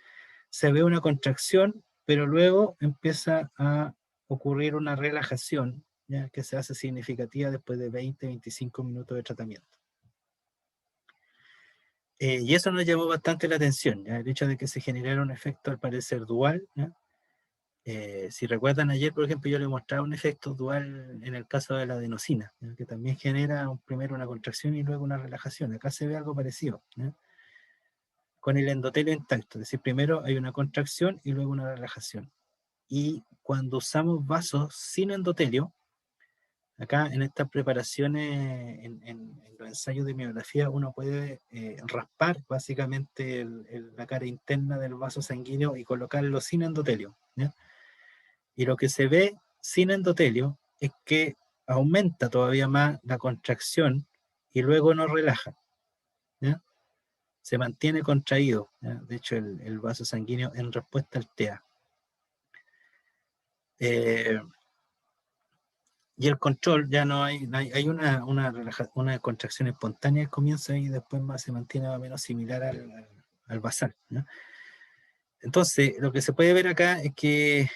se ve una contracción, pero luego empieza a ocurrir una relajación, ¿ya?, que se hace significativa después de 20-25 minutos de tratamiento. Y eso nos llamó bastante la atención, ¿ya? El hecho de que se generara un efecto al parecer dual, ¿ya? Si recuerdan ayer, por ejemplo, yo les mostraba un efecto dual en el caso de la adenosina, ¿ya?, que también genera primero una contracción y luego una relajación. Acá se ve algo parecido, ¿ya?, con el endotelio intacto, es decir, primero hay una contracción y luego una relajación. Y cuando usamos vasos sin endotelio, acá en estas preparaciones, en los ensayos de miografía, uno puede raspar básicamente la cara interna del vaso sanguíneo y colocarlo sin endotelio, ¿ya? Y lo que se ve sin endotelio es que aumenta todavía más la contracción y luego no relaja, ¿ya? Se mantiene contraído, ¿ya? De hecho, el vaso sanguíneo en respuesta al TEA. Y el control, ya no hay una contracción espontánea al comienzo y después más se mantiene más o menos similar al basal, ¿no? Entonces, lo que se puede ver acá es que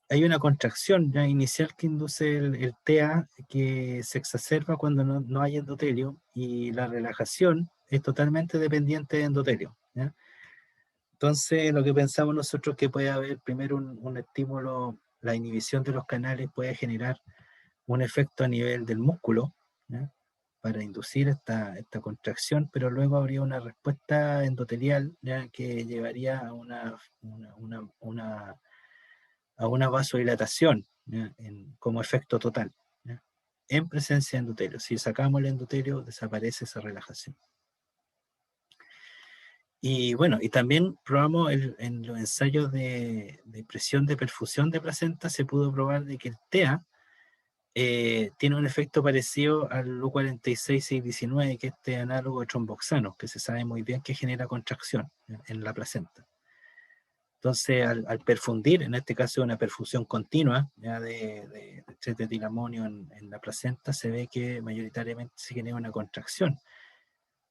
hay una contracción ya inicial que induce el TEA, que se exacerba cuando no hay endotelio, y la relajación es totalmente dependiente de endotelio, ¿ya? Entonces, lo que pensamos nosotros que puede haber primero un estímulo, la inhibición de los canales puede generar un efecto a nivel del músculo, ¿ya?, para inducir esta contracción, pero luego habría una respuesta endotelial, ¿ya?, que llevaría a una vasodilatación, ¿ya?, como efecto total, ¿ya?, en presencia de endotelio. Si sacamos el endotelio, desaparece esa relajación. Y bueno, y también probamos en los ensayos de presión de perfusión de placenta, se pudo probar de que el TEA tiene un efecto parecido al U46-619, que es este análogo de tromboxano, que se sabe muy bien que genera contracción en la placenta. Entonces, al perfundir, en este caso una perfusión continua ya de etilamagnio en la placenta, se ve que mayoritariamente se genera una contracción.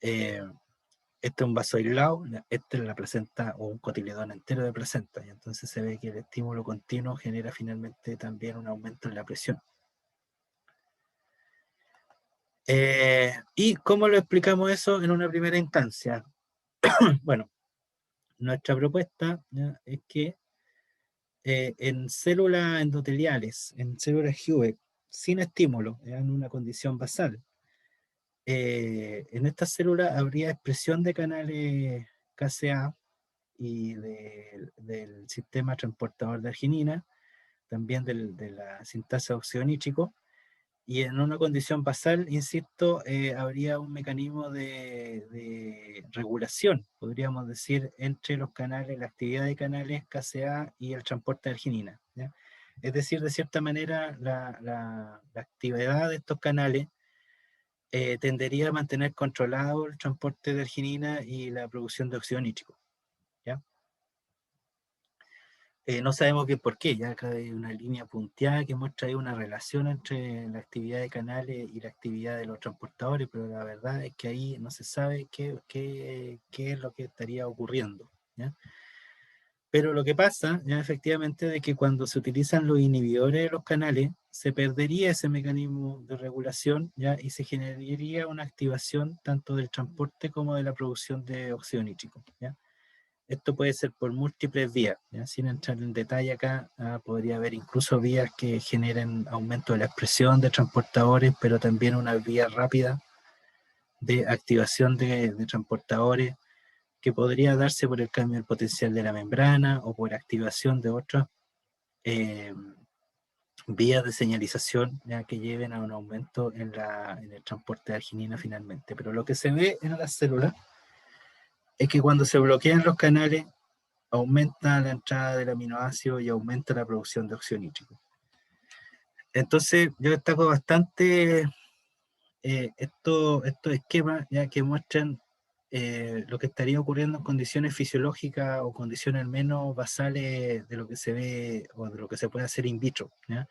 Este es un vaso aislado, este es la placenta o un cotiledón entero de placenta, y entonces se ve que el estímulo continuo genera finalmente también un aumento en la presión. ¿Y cómo lo explicamos eso en una primera instancia? Bueno, nuestra propuesta ¿ya? Es que en células endoteliales, en células Hubeck, sin estímulo, ¿ya? En una condición basal, en estas células habría expresión de canales KCA y del sistema transportador de arginina, también de la sintasa de óxido nítrico, y en una condición basal, insisto, habría un mecanismo de regulación, podríamos decir, entre los canales, la actividad de canales KCA y el transporte de arginina, ¿ya? Es decir, de cierta manera, la actividad de estos canales tendería a mantener controlado el transporte de arginina y la producción de óxido nítrico, ¿ya? No sabemos bien por qué, ya acá hay una línea punteada que muestra ahí una relación entre la actividad de canales y la actividad de los transportadores, pero la verdad es que ahí no se sabe qué es lo que estaría ocurriendo, ¿ya? Pero lo que pasa, ya efectivamente, de que cuando se utilizan los inhibidores de los canales, se perdería ese mecanismo de regulación, ya, y se generaría una activación tanto del transporte como de la producción de óxido nítrico, ¿ya? Esto puede ser por múltiples vías, ¿ya? Sin entrar en detalle acá, podría haber incluso vías que generen aumento de la expresión de transportadores, pero también una vía rápida de activación de transportadores que podría darse por el cambio del potencial de la membrana o por activación de otras eh, vías de señalización ya que lleven a un aumento en el transporte de arginina finalmente. Pero lo que se ve en las células es que cuando se bloquean los canales, aumenta la entrada del aminoácido y aumenta la producción de óxido nítrico. Entonces, yo destaco bastante estos esquemas ya que muestran lo que estaría ocurriendo en condiciones fisiológicas o condiciones menos basales de lo que se ve o de lo que se puede hacer in vitro, ¿ya?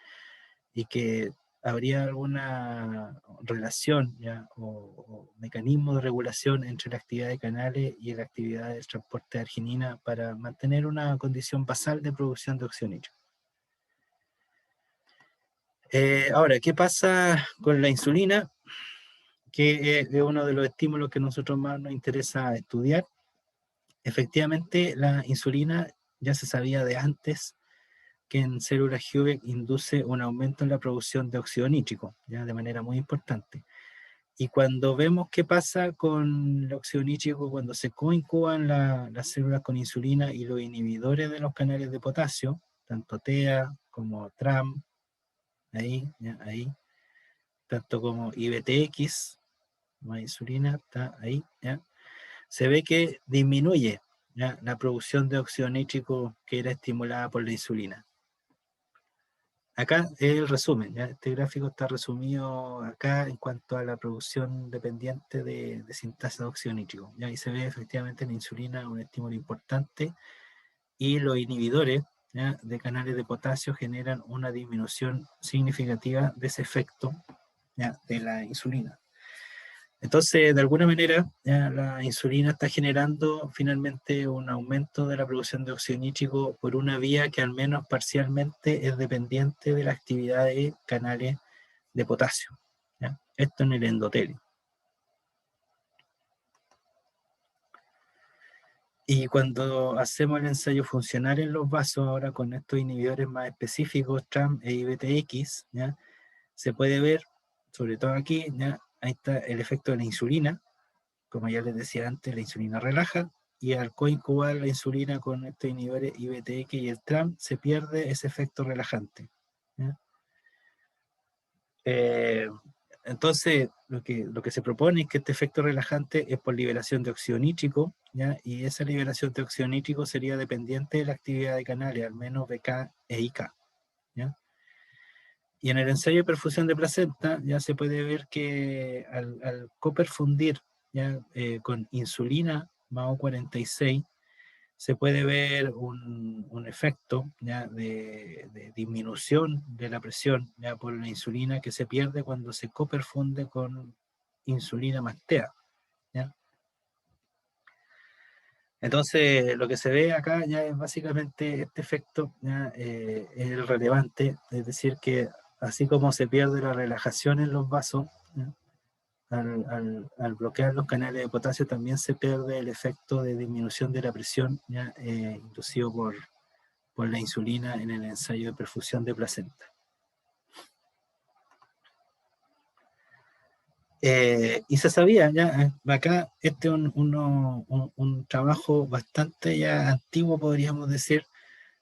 Y que habría alguna relación ¿ya? O mecanismo de regulación entre la actividad de canales y la actividad del transporte de arginina para mantener una condición basal de producción de óxido nítrico. Ahora, ¿qué pasa con la insulina? Que es uno de los estímulos que a nosotros más nos interesa estudiar. Efectivamente, la insulina ya se sabía de antes que en células Hubeck induce un aumento en la producción de óxido nítrico, ya de manera muy importante. Y cuando vemos qué pasa con el óxido nítrico cuando se coincuban las células con insulina y los inhibidores de los canales de potasio, tanto TEA como TRAM, ahí, tanto como IBTX, más insulina, está ahí, ¿ya? Se ve que disminuye ¿ya? La producción de óxido nítrico que era estimulada por la insulina. Acá es el resumen, ¿ya? Este gráfico está resumido acá en cuanto a la producción dependiente de sintasa de óxido nítrico. ¿Ya? Y se ve efectivamente la insulina un estímulo importante y los inhibidores ¿ya? De canales de potasio generan una disminución significativa de ese efecto ¿ya? De la insulina. Entonces, de alguna manera, ya la insulina está generando finalmente un aumento de la producción de óxido nítrico por una vía que al menos parcialmente es dependiente de la actividad de canales de potasio. ¿Ya? Esto en el endotelio. Y cuando hacemos el ensayo funcional en los vasos, ahora con estos inhibidores más específicos, TRAM e IBTX, ¿ya? Se puede ver, sobre todo aquí, ¿ya? Ahí está el efecto de la insulina. Como ya les decía antes, la insulina relaja y al coincubar la insulina con estos inhibidores IBTX y el TRAM se pierde ese efecto relajante. ¿Ya? Eh, entonces, lo que se propone es que este efecto relajante es por liberación de óxido nítrico, ¿ya? Y esa liberación de óxido nítrico sería dependiente de la actividad de canales, al menos BK e IK. ¿Ya? Y en el ensayo de perfusión de placenta ya se puede ver que al coperfundir ¿ya? Con insulina MAO 46, se puede ver un efecto ¿ya? De disminución de la presión ¿ya? Por la insulina que se pierde cuando se coperfunde con insulina más TEA. ¿Ya? Entonces, lo que se ve acá ya es básicamente este efecto ¿ya? Es el relevante, es decir, que así como se pierde la relajación en los vasos, ¿ya? Al bloquear los canales de potasio también se pierde el efecto de disminución de la presión ¿ya? Inducido por la insulina en el ensayo de perfusión de placenta. Y se sabía ya, acá este es un trabajo bastante ya antiguo, podríamos decir,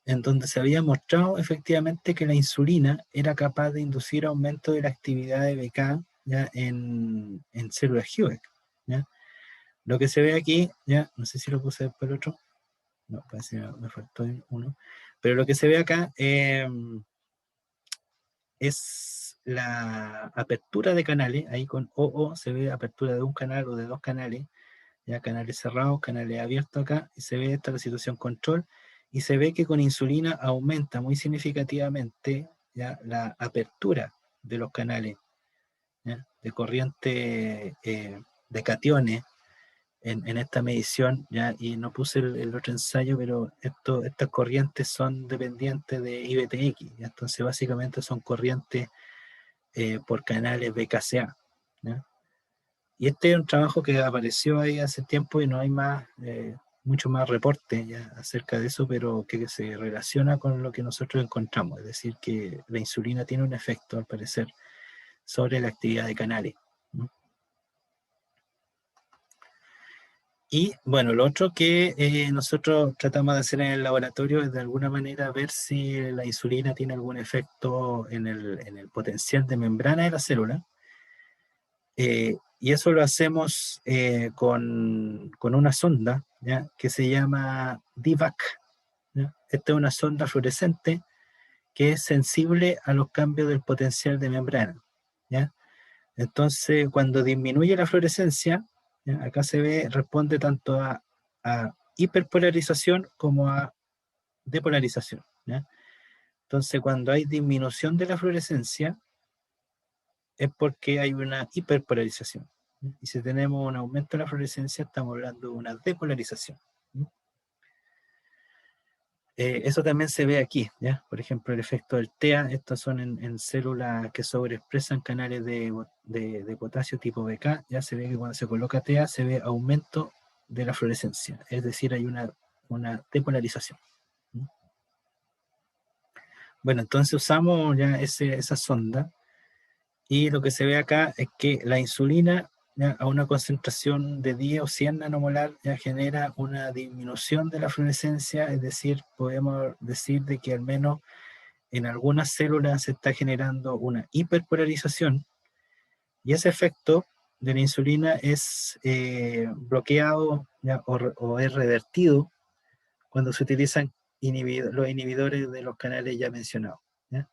en donde se había mostrado efectivamente que la insulina era capaz de inducir aumento de la actividad de BK ya en células Hewlett. ¿Ya? Lo que se ve aquí, ya, no sé si lo puse después el otro, no, parece que me faltó uno, pero lo que se ve acá es la apertura de canales, ahí con OO se ve apertura de un canal o de dos canales, ya canales cerrados, canales abiertos acá, y se ve esta la situación control, y se ve que con insulina aumenta muy significativamente ya la apertura de los canales, ¿ya? De corriente de cationes en esta medición, ya, y no puse el otro ensayo, pero estas corrientes son dependientes de IBTX, ¿ya? Entonces básicamente son corrientes por canales BKCA, ¿ya? Y este es un trabajo que apareció ahí hace tiempo y no hay más, mucho más reporte ya acerca de eso, pero que se relaciona con lo que nosotros encontramos, es decir, que la insulina tiene un efecto, al parecer, sobre la actividad de canales, ¿no? Y bueno, lo otro que nosotros tratamos de hacer en el laboratorio es de alguna manera ver si la insulina tiene algún efecto en el potencial de membrana de la célula. Y eso lo hacemos con una sonda ¿ya? Que se llama DVAC. ¿Ya? Esta es una sonda fluorescente que es sensible a los cambios del potencial de membrana. ¿Ya? Entonces, cuando disminuye la fluorescencia, ¿ya? Acá se ve, responde tanto a hiperpolarización como a depolarización. ¿Ya? Entonces, cuando hay disminución de la fluorescencia, es porque hay una hiperpolarización. Y si tenemos un aumento de la fluorescencia, estamos hablando de una depolarización. Eso también se ve aquí, ¿ya? Por ejemplo, el efecto del TEA, estos son en células que sobreexpresan canales de potasio tipo BK, ya se ve que cuando se coloca TEA se ve aumento de la fluorescencia, es decir, hay una depolarización. Bueno, entonces usamos ya esa sonda y lo que se ve acá es que la insulina ¿ya? A una concentración de 10 o 100 nanomolar ya genera una disminución de la fluorescencia, es decir, podemos decir de que al menos en algunas células se está generando una hiperpolarización y ese efecto de la insulina es bloqueado ¿ya? O es revertido cuando se utilizan los inhibidores de los canales ya mencionados. ¿Ya?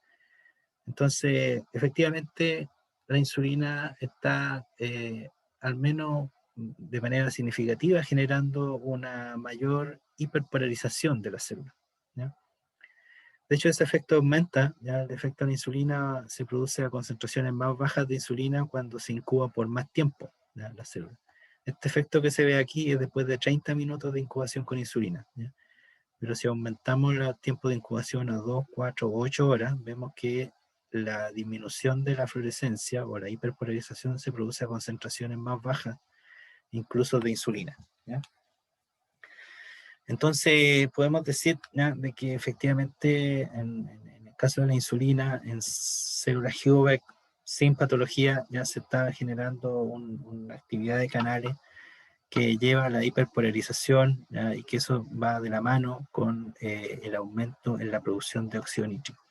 Entonces, efectivamente, la insulina está al menos de manera significativa generando una mayor hiperpolarización de la célula. ¿Ya? De hecho, ese efecto aumenta, ya el efecto de la insulina se produce a concentraciones más bajas de insulina cuando se incuba por más tiempo ¿ya? La célula. Este efecto que se ve aquí es después de 30 minutos de incubación con insulina. ¿Ya? Pero si aumentamos el tiempo de incubación a 2, 4 o 8 horas, vemos que la disminución de la fluorescencia o la hiperpolarización se produce a concentraciones más bajas, incluso de insulina. ¿Ya? Entonces, podemos decir ¿ya? De que efectivamente en el caso de la insulina, en células Hubeck sin patología, ya se está generando una actividad de canales que lleva a la hiperpolarización ¿ya? Y que eso va de la mano con el aumento en la producción de óxido nítrico.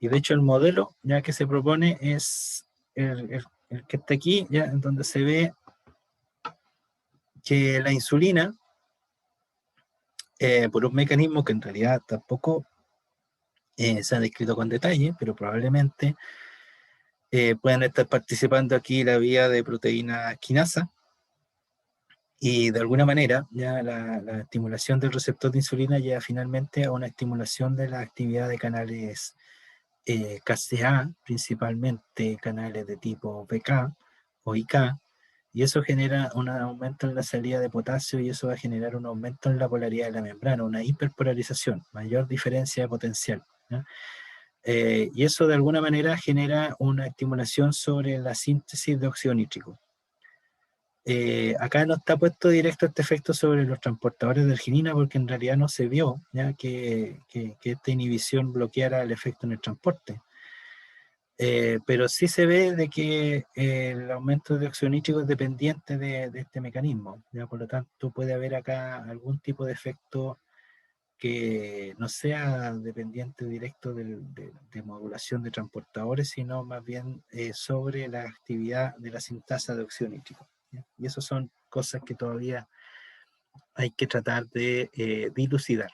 Y de hecho el modelo ya que se propone es el que está aquí, ya en donde se ve que la insulina, por un mecanismo que en realidad tampoco se ha descrito con detalle, pero probablemente pueden estar participando aquí la vía de proteína quinasa, Y de alguna manera, ya la estimulación del receptor de insulina lleva finalmente a una estimulación de la actividad de canales KCA, principalmente canales de tipo BK o IK, y eso genera un aumento en la salida de potasio y eso va a generar un aumento en la polaridad de la membrana, una hiperpolarización, mayor diferencia de potencial, ¿no? Y eso de alguna manera genera una estimulación sobre la síntesis de óxido nítrico. Acá no está puesto directo este efecto sobre los transportadores de arginina porque en realidad no se vio ya que esta inhibición bloqueara el efecto en el transporte. Pero sí se ve de que el aumento de óxido nítrico es dependiente de este mecanismo, ¿ya? Por lo tanto puede haber acá algún tipo de efecto que no sea dependiente directo de modulación de transportadores, sino más bien sobre la actividad de la sintasa de óxido nítrico, ¿ya? Y eso son cosas que todavía hay que tratar de dilucidar.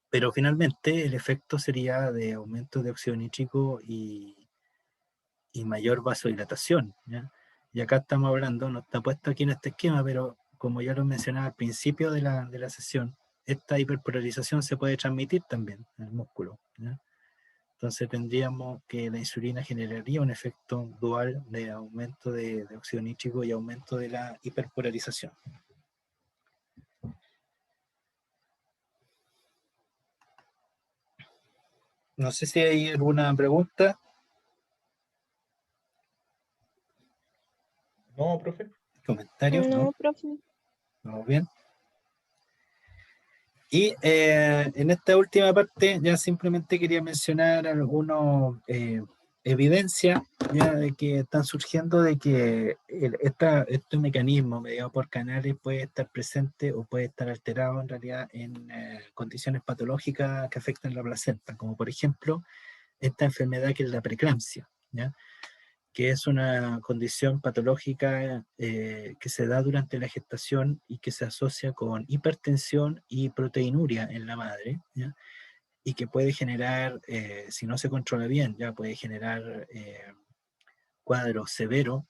Pero finalmente el efecto sería de aumento de óxido nítrico y mayor vasodilatación, ¿ya? Y acá estamos hablando, no está puesto aquí en este esquema, pero como ya lo mencionaba al principio de la sesión, esta hiperpolarización se puede transmitir también en el músculo, ¿ya? Entonces tendríamos que la insulina generaría un efecto dual de aumento de óxido nítrico y aumento de la hiperpolarización. No sé si hay alguna pregunta, No, profe. comentario, ¿no? No, profe. ¿Vamos bien? Y en esta última parte ya simplemente quería mencionar algunas evidencias ya de que están surgiendo de que este mecanismo mediado por canales puede estar presente o puede estar alterado en realidad en condiciones patológicas que afectan la placenta, como por ejemplo esta enfermedad que es la preeclampsia, ¿ya? Que es una condición patológica que se da durante la gestación y que se asocia con hipertensión y proteinuria en la madre, ¿ya? Y que puede generar, si no se controla bien, ya puede generar cuadros severos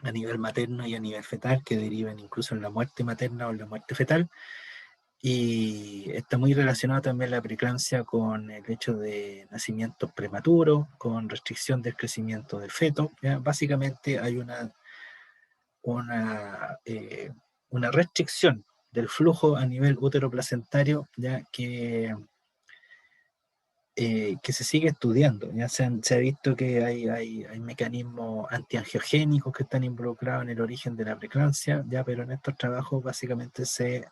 a nivel materno y a nivel fetal que deriven incluso en la muerte materna o en la muerte fetal. Y está muy relacionado también la preeclampsia con el hecho de nacimientos prematuros, con restricción del crecimiento del feto, ¿ya? Básicamente hay una, eh, una restricción del flujo a nivel útero-placentario, ya que se sigue estudiando. Ya se ha visto que hay mecanismos antiangiogénicos que están involucrados en el origen de la preeclampsia, ya, pero en estos trabajos básicamente se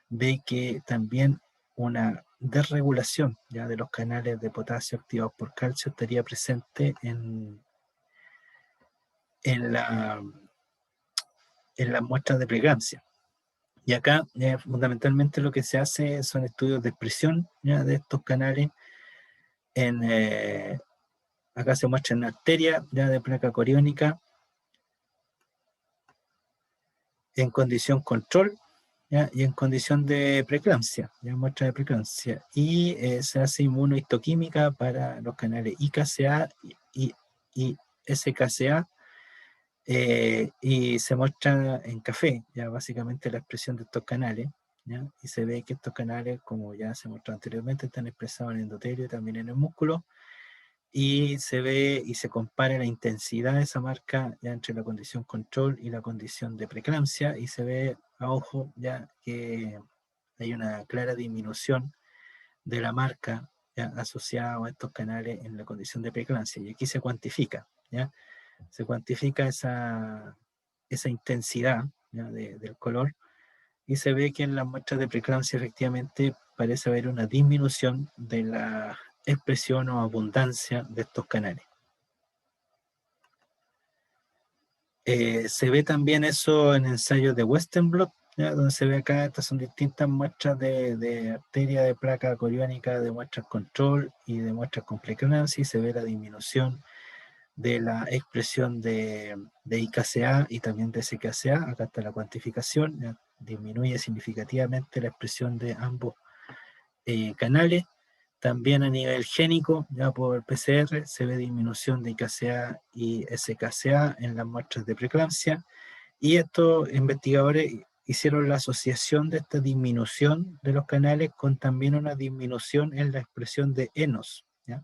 ve que también una desregulación ya de los canales de potasio activados por calcio estaría presente en, la, en las muestras de preeclampsia. Y acá fundamentalmente lo que se hace son estudios de expresión ya, de estos canales. Acá se muestra en arteria ya de placa coriónica en condición control, ¿ya? Y en condición de preeclampsia, ya muestra de preeclampsia. Y se hace inmunohistoquímica para los canales IKCA y SKCA, y se muestra en café, ya básicamente la expresión de estos canales, ¿ya? Y se ve que estos canales, como ya se mostró anteriormente, están expresados en endotelio y también en el músculo, y se ve y se compara la intensidad de esa marca ya entre la condición control y la condición de preeclampsia, y se ve a ojo ya que hay una clara disminución de la marca ya asociada a estos canales en la condición de preeclampsia, y aquí se cuantifica, ¿ya? Se cuantifica esa intensidad ¿ya? Del color, y se ve que en las muestras de preeclampsia efectivamente parece haber una disminución de la expresión o abundancia de estos canales. Se ve también eso en ensayos de Western blot, ¿ya? Donde se ve acá, estas son distintas muestras de arteria de placa coriónica, de muestras control y de muestras con preeclampsia, y se ve la disminución de la expresión de IKCA y también de SKCA. Acá está la cuantificación, ¿ya? Disminuye significativamente la expresión de ambos canales. También a nivel génico, ya por PCR, se ve disminución de IKCA y SKCA en las muestras de preeclampsia. Y estos investigadores hicieron la asociación de esta disminución de los canales con también una disminución en la expresión de enos, ¿ya?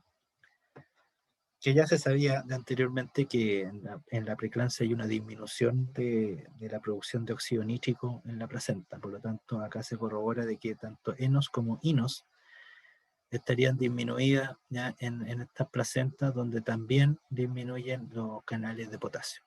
Que ya se sabía de anteriormente que en la preeclampsia hay una disminución de la producción de óxido nítrico en la placenta. Por lo tanto, acá se corrobora de que tanto enos como inos estarían disminuidas ya en estas placentas, donde también disminuyen los canales de potasio.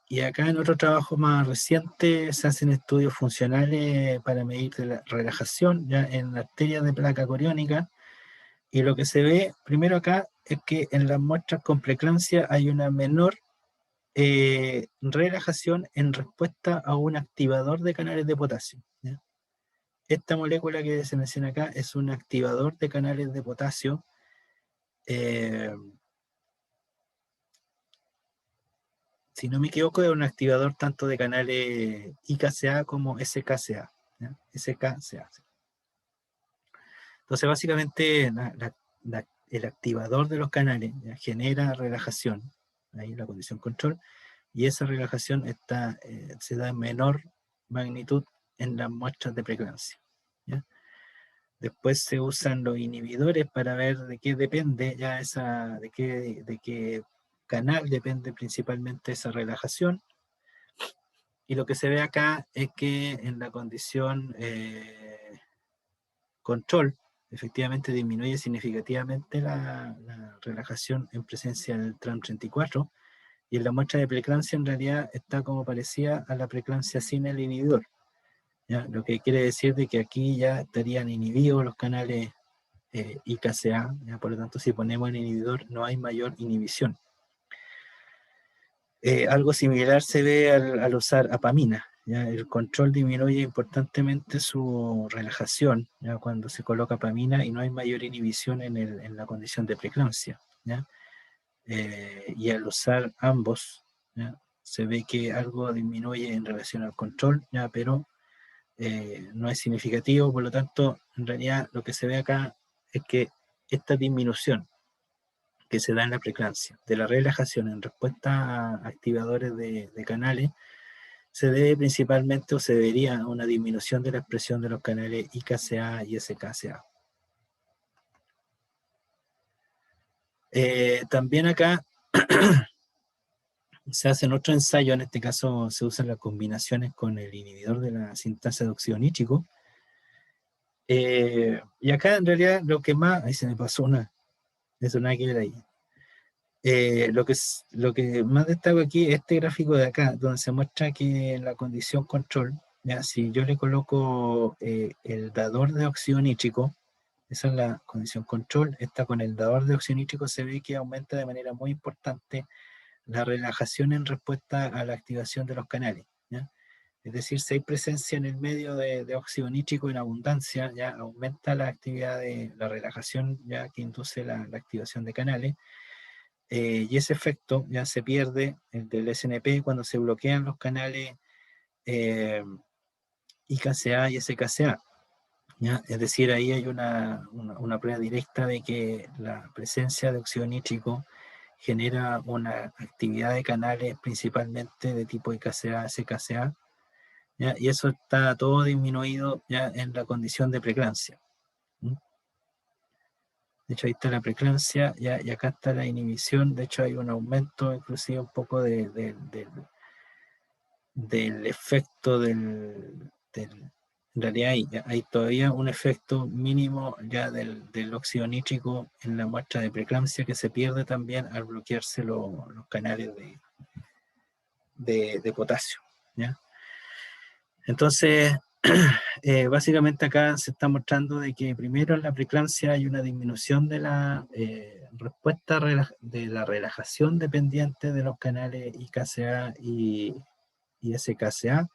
Y acá en otro trabajo más reciente se hacen estudios funcionales para medir la relajación ya en arterias de placa coriónica, y lo que se ve primero acá es que en las muestras con preeclampsia hay una menor relajación en respuesta a un activador de canales de potasio, ¿ya? Esta molécula que se menciona acá es un activador de canales de potasio. eh, si no me equivoco, es un activador tanto de canales IKCA como SKCA, ¿ya? SKCA. Entonces, básicamente, el activador de los canales, ¿ya?, genera relajación, ahí la condición control, y esa relajación se da en menor magnitud en las muestras de preeclampsia, ¿ya? Después se usan los inhibidores para ver de qué depende ya de qué canal depende principalmente esa relajación. Y lo que se ve acá es que en la condición control, efectivamente disminuye significativamente la relajación en presencia del TRAM34, y en la muestra de preeclampsia en realidad está como parecía a la preeclampsia sin el inhibidor, ¿ya? Lo que quiere decir de que aquí ya estarían inhibidos los canales IKCA, ¿ya? Por lo tanto, si ponemos el inhibidor no hay mayor inhibición. Algo similar se ve al usar apamina, ¿ya? El control disminuye importantemente su relajación, ¿ya?, cuando se coloca apamina, y no hay mayor inhibición en la condición de preeclampsia, ¿ya? Y al usar ambos, ¿ya?, se ve que algo disminuye en relación al control, ¿ya?, pero no es significativo. Por lo tanto, en realidad lo que se ve acá es que esta disminución que se da en la preeclampsia de la relajación en respuesta a activadores de canales se debe principalmente, o se debería, a una disminución de la expresión de los canales IKCA y SKCA. También acá se hacen otro ensayo, en este caso se usan las combinaciones con el inhibidor de la sintasa de óxido nítrico. Y acá en realidad lo que más, ahí se me pasó eso nada que ver ahí. Lo que más destaco aquí es este gráfico de acá, donde se muestra que en la condición control, ya, si yo le coloco el dador de óxido nítrico, esa es la condición control, esta con el dador de óxido nítrico se ve que aumenta de manera muy importante la relajación en respuesta a la activación de los canales, ¿ya? Es decir, si hay presencia en el medio de óxido nítrico en abundancia, ya aumenta la actividad de la relajación, ya que induce la activación de canales. Y ese efecto ya se pierde, el del SNP, cuando se bloquean los canales IKCA y SKCA, ¿ya? Es decir, ahí hay una prueba directa de que la presencia de óxido nítrico genera una actividad de canales principalmente de tipo IKCA, SKCA, ¿ya? Y eso está todo disminuido ya en la condición de preeclampsia. De hecho, ahí está la preeclampsia, ya, y acá está la inhibición. De hecho, hay un aumento inclusive un poco del efecto en realidad hay todavía un efecto mínimo ya del óxido nítrico en la muestra de preeclampsia, que se pierde también al bloquearse los canales de potasio, ¿ya? Entonces, básicamente acá se está mostrando de que primero en la preeclampsia hay una disminución de la respuesta de la relajación dependiente de los canales IKCA y SKCA,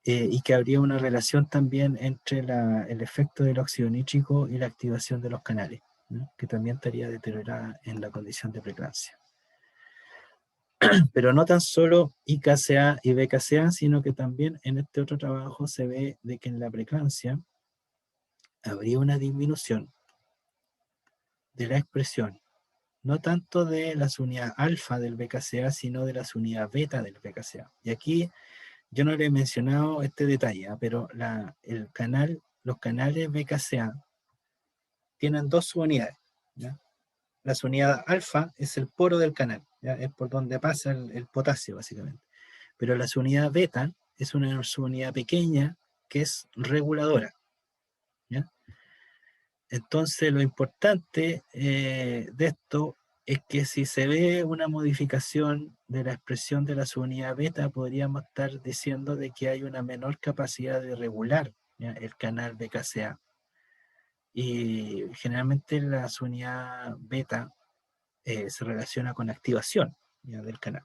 y que habría una relación también entre el efecto del óxido nítrico y la activación de los canales, ¿no?, que también estaría deteriorada en la condición de preeclampsia. Pero no tan solo IKCA y BKCA, sino que también en este otro trabajo se ve de que en la preeclampsia habría una disminución de la expresión no tanto de las unidades alfa del BKCA, sino de las unidades beta del BKCA. Y aquí yo no le he mencionado este detalle, pero los canales BKCA tienen dos subunidades, ¿ya? La subunidad alfa es el poro del canal, ¿ya? Es por donde pasa el potasio, básicamente. Pero la subunidad beta es una subunidad pequeña que es reguladora, ¿ya? Entonces, lo importante de esto es que si se ve una modificación de la expresión de la subunidad beta, podríamos estar diciendo de que hay una menor capacidad de regular, ¿ya?, el canal BKCA. Y generalmente la subunidad beta se relaciona con activación, ¿ya?, del canal.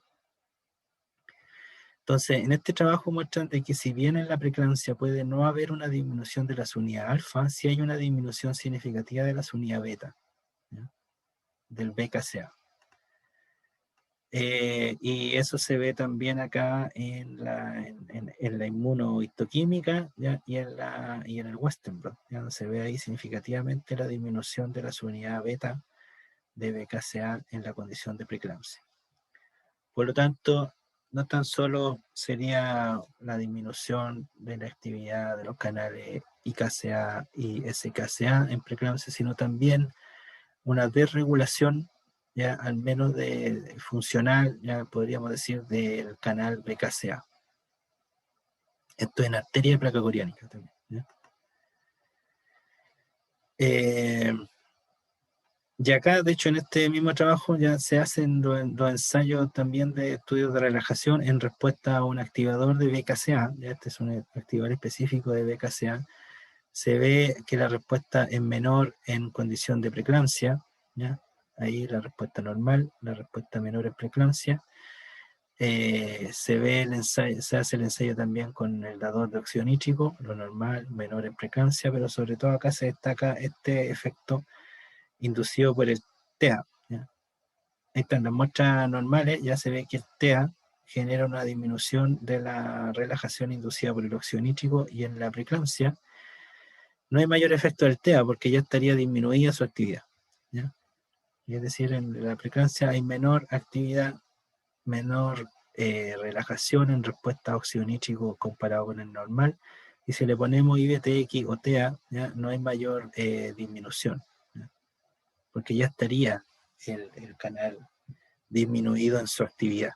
Entonces, en este trabajo muestran de que si bien en la preeclampsia puede no haber una disminución de la subunidad alfa, sí hay una disminución significativa de la subunidad beta, ¿ya?, del BKCA. Y eso se ve también acá en la inmunohistoquímica, ¿ya?, y en el Western blot, ¿ya?, se ve ahí significativamente la disminución de la subunidad beta de BKCA en la condición de preeclampsia. Por lo tanto, no tan solo sería la disminución de la actividad de los canales IKCA y SKCA en preeclampsia, sino también una desregulación, ya al menos de funcional, ya podríamos decir, del canal BKCA. Esto en arteria y placa coriánica también, ¿ya? Y acá, de hecho, en este mismo trabajo ya se hacen los ensayos también de estudios de relajación en respuesta a un activador de BKCA. Ya este es un activador específico de BKCA. Se ve que la respuesta es menor en condición de preeclampsia, ¿ya? Ahí la respuesta normal, la respuesta menor en preeclampsia. Se ve el ensayo, se hace el ensayo también con el dador de óxido nítrico, lo normal, menor en preeclampsia, pero sobre todo acá se destaca este efecto inducido por el TEA, ¿ya? Estas en las muestras normales ya se ve que el TEA genera una disminución de la relajación inducida por el óxido nítrico, y en la preeclampsia no hay mayor efecto del TEA porque ya estaría disminuida su actividad, ¿ya? Y es decir, en la preeclampsia hay menor actividad, menor relajación en respuesta a óxido nítrico comparado con el normal, y si le ponemos IVTX o TEA, ¿ya?, no hay mayor disminución, ¿ya?, porque ya estaría el canal disminuido en su actividad.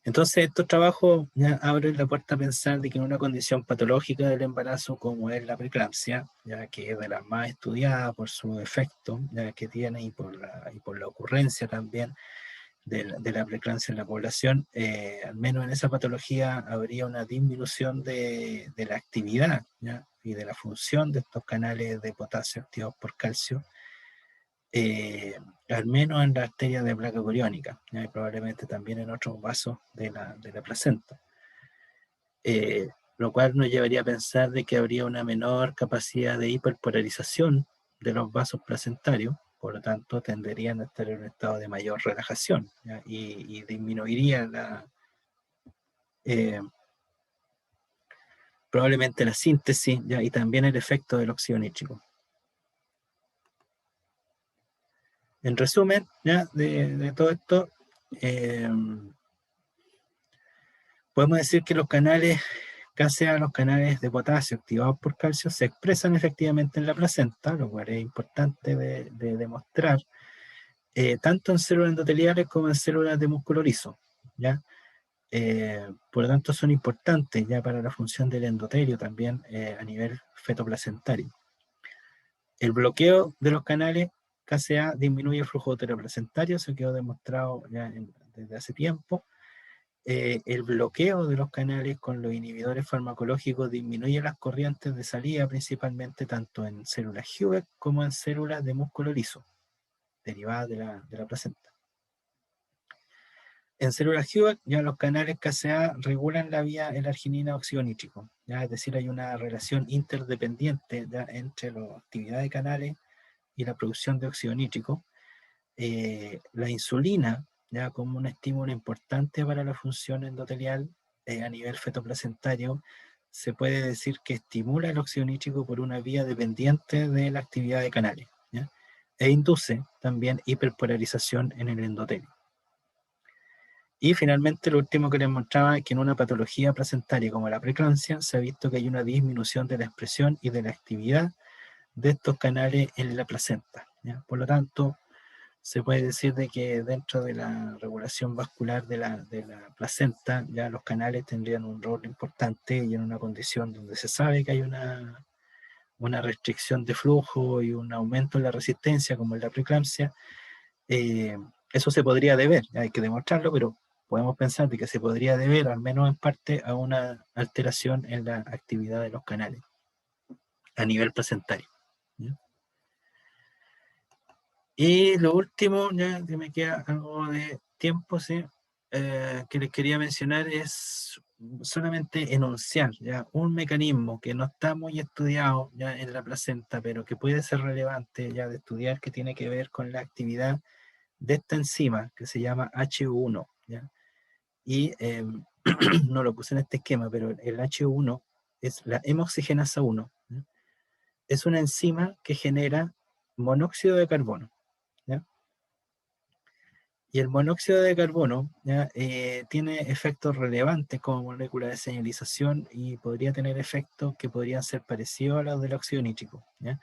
Entonces, estos trabajos ya abren la puerta a pensar de que en una condición patológica del embarazo como es la preeclampsia, ya que es de las más estudiadas por su efecto ya que tiene y por la ocurrencia también de la preeclampsia en la población, al menos en esa patología habría una disminución de la actividad, ¿ya?, y de la función de estos canales de potasio activados por calcio, al menos en la arteria de placa coriónica, y probablemente también en otros vasos de la placenta. Lo cual nos llevaría a pensar de que habría una menor capacidad de hiperpolarización de los vasos placentarios, por lo tanto tenderían a estar en un estado de mayor relajación, ¿ya?, y disminuiría probablemente la síntesis, ¿ya?, y también el efecto del óxido nítrico. En resumen, ¿ya?, de todo esto, podemos decir que los canales, casi a los canales de potasio activados por calcio, se expresan efectivamente en la placenta, lo cual es importante de demostrar, tanto en células endoteliales como en células de músculo liso, ¿ya? Por lo tanto, son importantes ya para la función del endotelio también a nivel fetoplacentario. El bloqueo de los canales KCA disminuye el flujo uteroplacentario, se quedó demostrado ya desde hace tiempo. El bloqueo de los canales con los inhibidores farmacológicos disminuye las corrientes de salida, principalmente tanto en células Hüveck como en células de músculo liso, derivadas de la placenta. En células Hüveck, ya los canales KCA regulan la vía L-arginina óxido nítrico, ¿ya? Es decir, hay una relación interdependiente ya entre la actividad de canales y la producción de óxido nítrico. La insulina, ya como un estímulo importante para la función endotelial a nivel fetoplacentario, se puede decir que estimula el óxido nítrico por una vía dependiente de la actividad de canales, ¿ya? e induce también hiperpolarización en el endotelio. Y finalmente, lo último que les mostraba es que en una patología placentaria como la preeclampsia se ha visto que hay una disminución de la expresión y de la actividad de estos canales en la placenta, ¿ya? Por lo tanto, se puede decir de que dentro de la regulación vascular de la placenta, ya los canales tendrían un rol importante, y en una condición donde se sabe que hay una restricción de flujo y un aumento en la resistencia, como en la preeclampsia, eh, eso se podría deber, hay que demostrarlo, pero podemos pensar de que se podría deber, al menos en parte, a una alteración en la actividad de los canales a nivel placentario, ¿ya? Y lo último, ya que me queda algo de tiempo, ¿sí? Que les quería mencionar es solamente enunciar ya un mecanismo que no está muy estudiado ya en la placenta, pero que puede ser relevante ya de estudiar, que tiene que ver con la actividad de esta enzima que se llama H1, ¿ya? Y no lo puse en este esquema, pero el H1 es la hemoxigenasa 1, ¿ya? Es una enzima que genera monóxido de carbono, ¿ya? Y el monóxido de carbono, ¿ya? Tiene efectos relevantes como molécula de señalización, y podría tener efectos que podrían ser parecidos a los del óxido nítrico, ¿ya?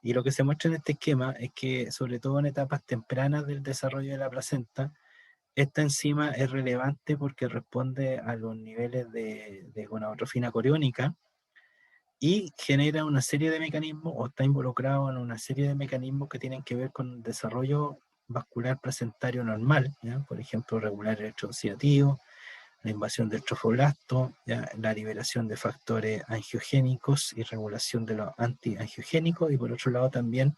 Y lo que se muestra en este esquema es que, sobre todo en etapas tempranas del desarrollo de la placenta, esta enzima es relevante porque responde a los niveles de gonadotrofina coriónica y genera una serie de mecanismos, o está involucrado en una serie de mecanismos que tienen que ver con el desarrollo vascular placentario normal, ¿ya? Por ejemplo, regular el electrooxidativo, la invasión del trofoblasto, ¿ya? La liberación de factores angiogénicos y regulación de los antiangiogénicos, y por otro lado también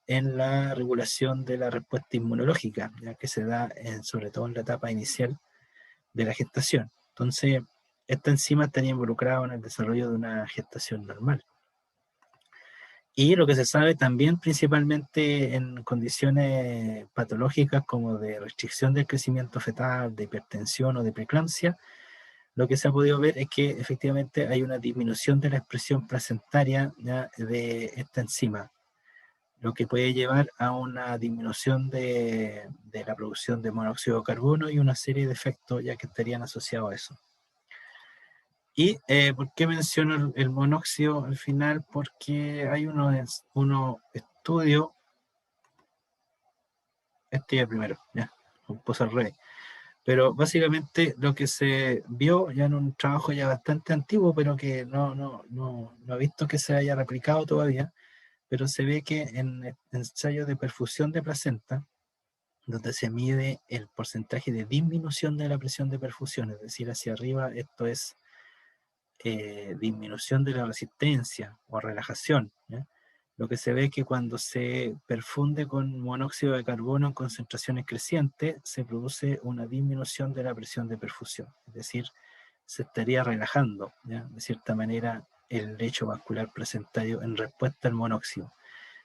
en la regulación de la respuesta inmunológica, ya que se da sobre todo en la etapa inicial de la gestación. Entonces, esta enzima estaría involucrada en el desarrollo de una gestación normal. Y lo que se sabe también, principalmente en condiciones patológicas como de restricción del crecimiento fetal, de hipertensión o de preeclampsia, lo que se ha podido ver es que efectivamente hay una disminución de la expresión placentaria, ¿ya? De esta enzima, lo que puede llevar a una disminución de la producción de monóxido de carbono y una serie de efectos ya que estarían asociados a eso. ¿Y por qué menciono el monóxido al final? Porque hay unos estudios, este ya primero, ya, puse al revés. Pero básicamente lo que se vio ya en un trabajo ya bastante antiguo, pero que no he visto que se haya replicado todavía, pero se ve que en ensayos de perfusión de placenta, donde se mide el porcentaje de disminución de la presión de perfusión, es decir, hacia arriba, esto es disminución de la resistencia o relajación, ¿ya? Lo que se ve es que cuando se perfunde con monóxido de carbono en concentraciones crecientes, se produce una disminución de la presión de perfusión, es decir, se estaría relajando, ¿ya? De cierta manera, el lecho vascular placentario en respuesta al monóxido.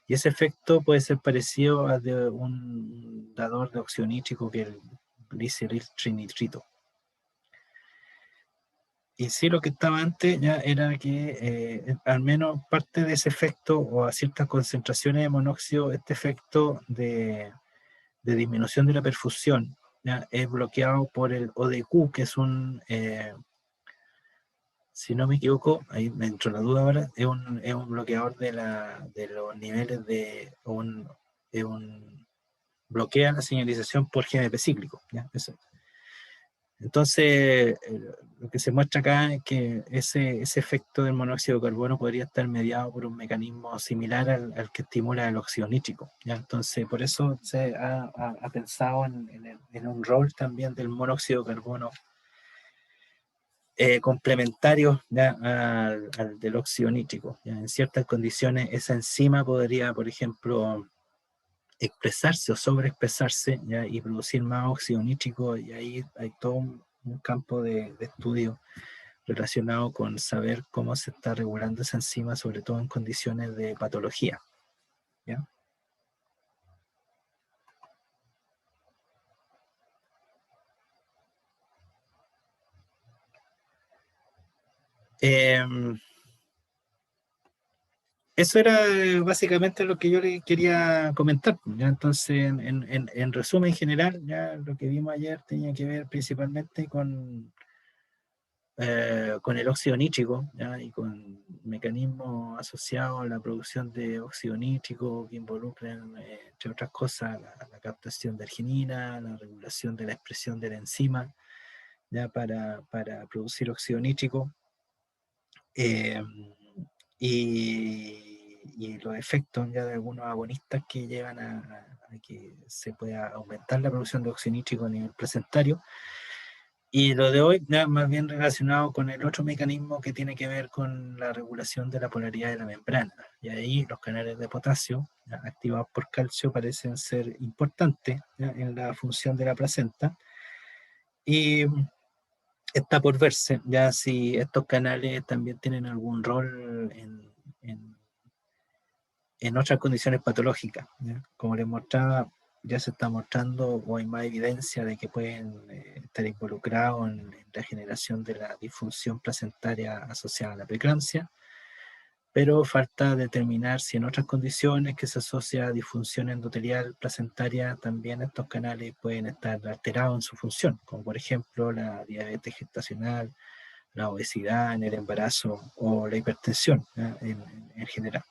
Y ese efecto puede ser parecido al de un dador de óxido nítrico, que es el gliceril trinitrito. Y sí, lo que estaba antes ya era que al menos parte de ese efecto, o a ciertas concentraciones de monóxido, este efecto de disminución de la perfusión, ¿ya? Es bloqueado por el ODQ, que es si no me equivoco, ahí me entró la duda ahora, es un bloqueador de los niveles es un bloquea la señalización por GMP cíclico, ¿ya? Eso. Entonces, lo que se muestra acá es que ese efecto del monóxido de carbono podría estar mediado por un mecanismo similar al que estimula el óxido nítrico, ¿ya? Entonces, por eso se ha pensado en un rol también del monóxido de carbono complementario, ¿ya? Al del óxido nítrico, ¿ya? En ciertas condiciones, esa enzima podría, por ejemplo, expresarse o sobreexpresarse, ¿ya? Y producir más óxido nítrico, y ahí hay todo un campo de estudio relacionado con saber cómo se está regulando esa enzima, sobre todo en condiciones de patología, ¿ya? Eh, eso era básicamente lo que yo le quería comentar. ¿Ya? Entonces, en resumen general, ya lo que vimos ayer tenía que ver principalmente con el óxido nítrico, ¿ya? Y con mecanismos asociados a la producción de óxido nítrico que involucran, entre otras cosas, la captación de arginina, la regulación de la expresión de la enzima, ya para producir óxido nítrico. eh, y los efectos ya de algunos agonistas que llevan a que se pueda aumentar la producción de óxido nítrico a nivel placentario. Y lo de hoy, ya más bien relacionado con el otro mecanismo que tiene que ver con la regulación de la polaridad de la membrana. Y ahí los canales de potasio, ya, activados por calcio, parecen ser importantes, ya, en la función de la placenta. Y está por verse ya si estos canales también tienen algún rol en, en otras condiciones patológicas, ¿ya? Como les mostraba, ya se está mostrando o hay más evidencia de que pueden estar involucrados en la generación de la disfunción placentaria asociada a la preeclampsia, pero falta determinar si en otras condiciones que se asocia a disfunción endotelial placentaria también estos canales pueden estar alterados en su función, como por ejemplo la diabetes gestacional, la obesidad en el embarazo o la hipertensión, ¿ya? En general.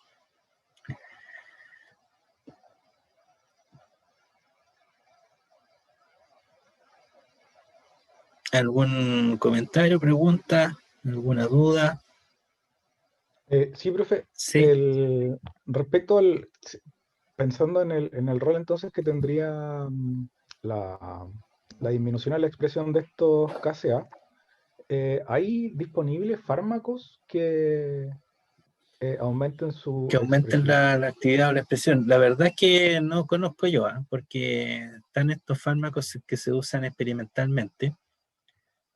¿Algún comentario, pregunta, alguna duda? Sí, profe, Sí, respecto pensando en el rol entonces que tendría la, la disminución a la expresión de estos KCA, ¿hay disponibles fármacos que aumenten su que aumenten expresión? la actividad o la expresión. La verdad es que no conozco yo, ¿eh? Porque están estos fármacos que se usan experimentalmente,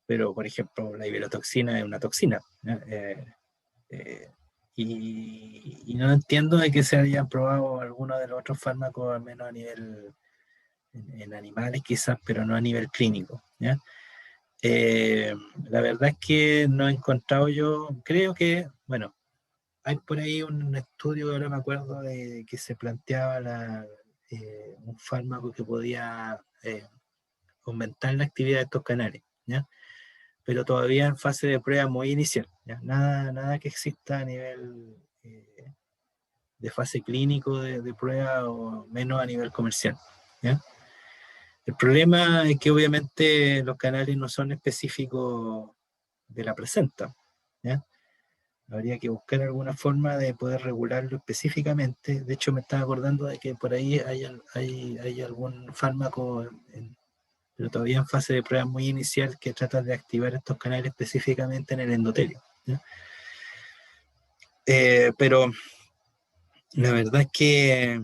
pero por ejemplo la iverotoxina es una toxina, ¿eh? Eh, y no entiendo de que se hayan probado algunos de los otros fármacos, al menos a nivel en animales quizás, pero no a nivel clínico, ¿ya? La verdad es que no he encontrado yo, creo que, bueno, hay por ahí un estudio, ahora me acuerdo, de que se planteaba un fármaco que podía aumentar la actividad de estos canales, ¿ya? Pero todavía en fase de prueba muy inicial, ¿ya? Nada que exista a nivel de fase clínico de prueba o menos a nivel comercial, ¿ya? El problema es que obviamente los canales no son específicos de la placenta, ¿ya? Habría que buscar alguna forma de poder regularlo específicamente. De hecho, me estaba acordando de que por ahí hay algún fármaco, pero todavía en fase de prueba muy inicial, que trata de activar estos canales específicamente en el endotelio, ¿ya? Pero la verdad es que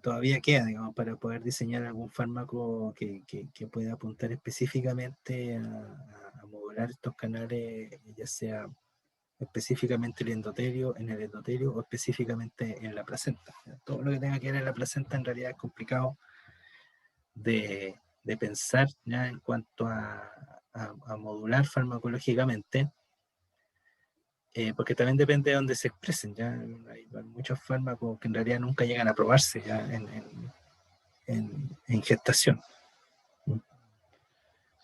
todavía queda, digamos, para poder diseñar algún fármaco que pueda apuntar específicamente a modular estos canales, ya sea específicamente en el endotelio o específicamente en la placenta. Todo lo que tenga que ver en la placenta en realidad es complicado de pensar, ya en cuanto a modular farmacológicamente, porque también depende de dónde se expresen. Ya hay muchos fármacos que en realidad nunca llegan a probarse ya en gestación.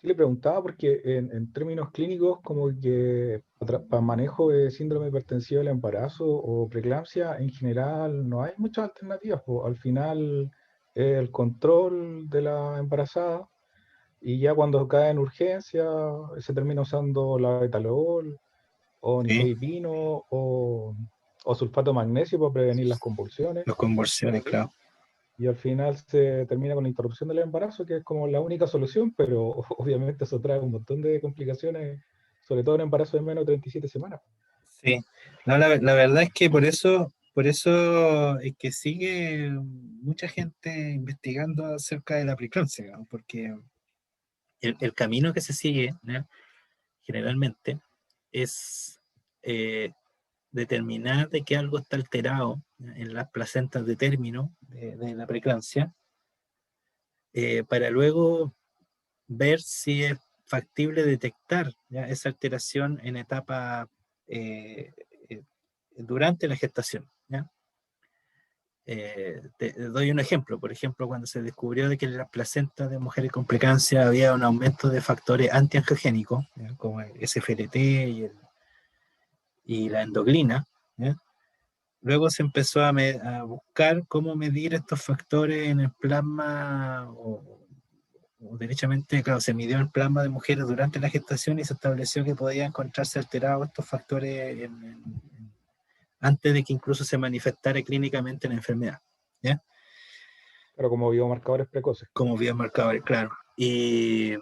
Sí, le preguntaba porque en términos clínicos, como que para manejo de síndrome hipertensivo del embarazo o preeclampsia, en general no hay muchas alternativas, po. Al final, el control de la embarazada y ya cuando cae en urgencia se termina usando la betalol o ¿Sí? nifedipino o sulfato de magnesio para prevenir las convulsiones. Las convulsiones, claro. Y al final se termina con la interrupción del embarazo, que es como la única solución, pero obviamente eso trae un montón de complicaciones, sobre todo en embarazo de menos de 37 semanas. Sí, no, la verdad es que por eso es que sigue mucha gente investigando acerca de la preeclampsia, ¿no? Porque el camino que se sigue, ¿no? Generalmente es eh, determinar de que algo está alterado, ¿no? En las placentas de término de la preeclampsia, para luego ver si es factible detectar, ¿ya? Esa alteración en etapa eh, durante la gestación, ¿ya? Te doy un ejemplo. Por ejemplo, cuando se descubrió de que en las placentas de mujeres con preeclampsia había un aumento de factores antiangiogénicos, ¿ya? Como el SFLT y la endoglina, ¿ya? Luego se empezó a buscar cómo medir estos factores en el plasma, o derechamente, claro, se midió el plasma de mujeres durante la gestación y se estableció que podían encontrarse alterados estos factores antes de que incluso se manifestara clínicamente la enfermedad, ¿ya? Pero como biomarcadores precoces. Como biomarcadores, claro. Y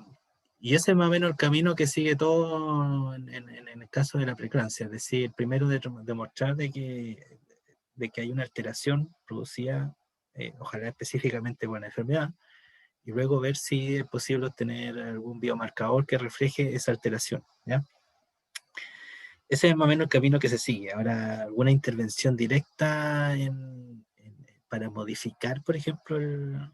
ese es más o menos el camino que sigue todo en el caso de la preeclampsia. Es decir, primero demostrar de que hay una alteración producida, ojalá específicamente por la enfermedad, y luego ver si es posible obtener algún biomarcador que refleje esa alteración, ¿ya? Ese es más o menos el camino que se sigue. Ahora, alguna intervención directa para modificar, por ejemplo, el-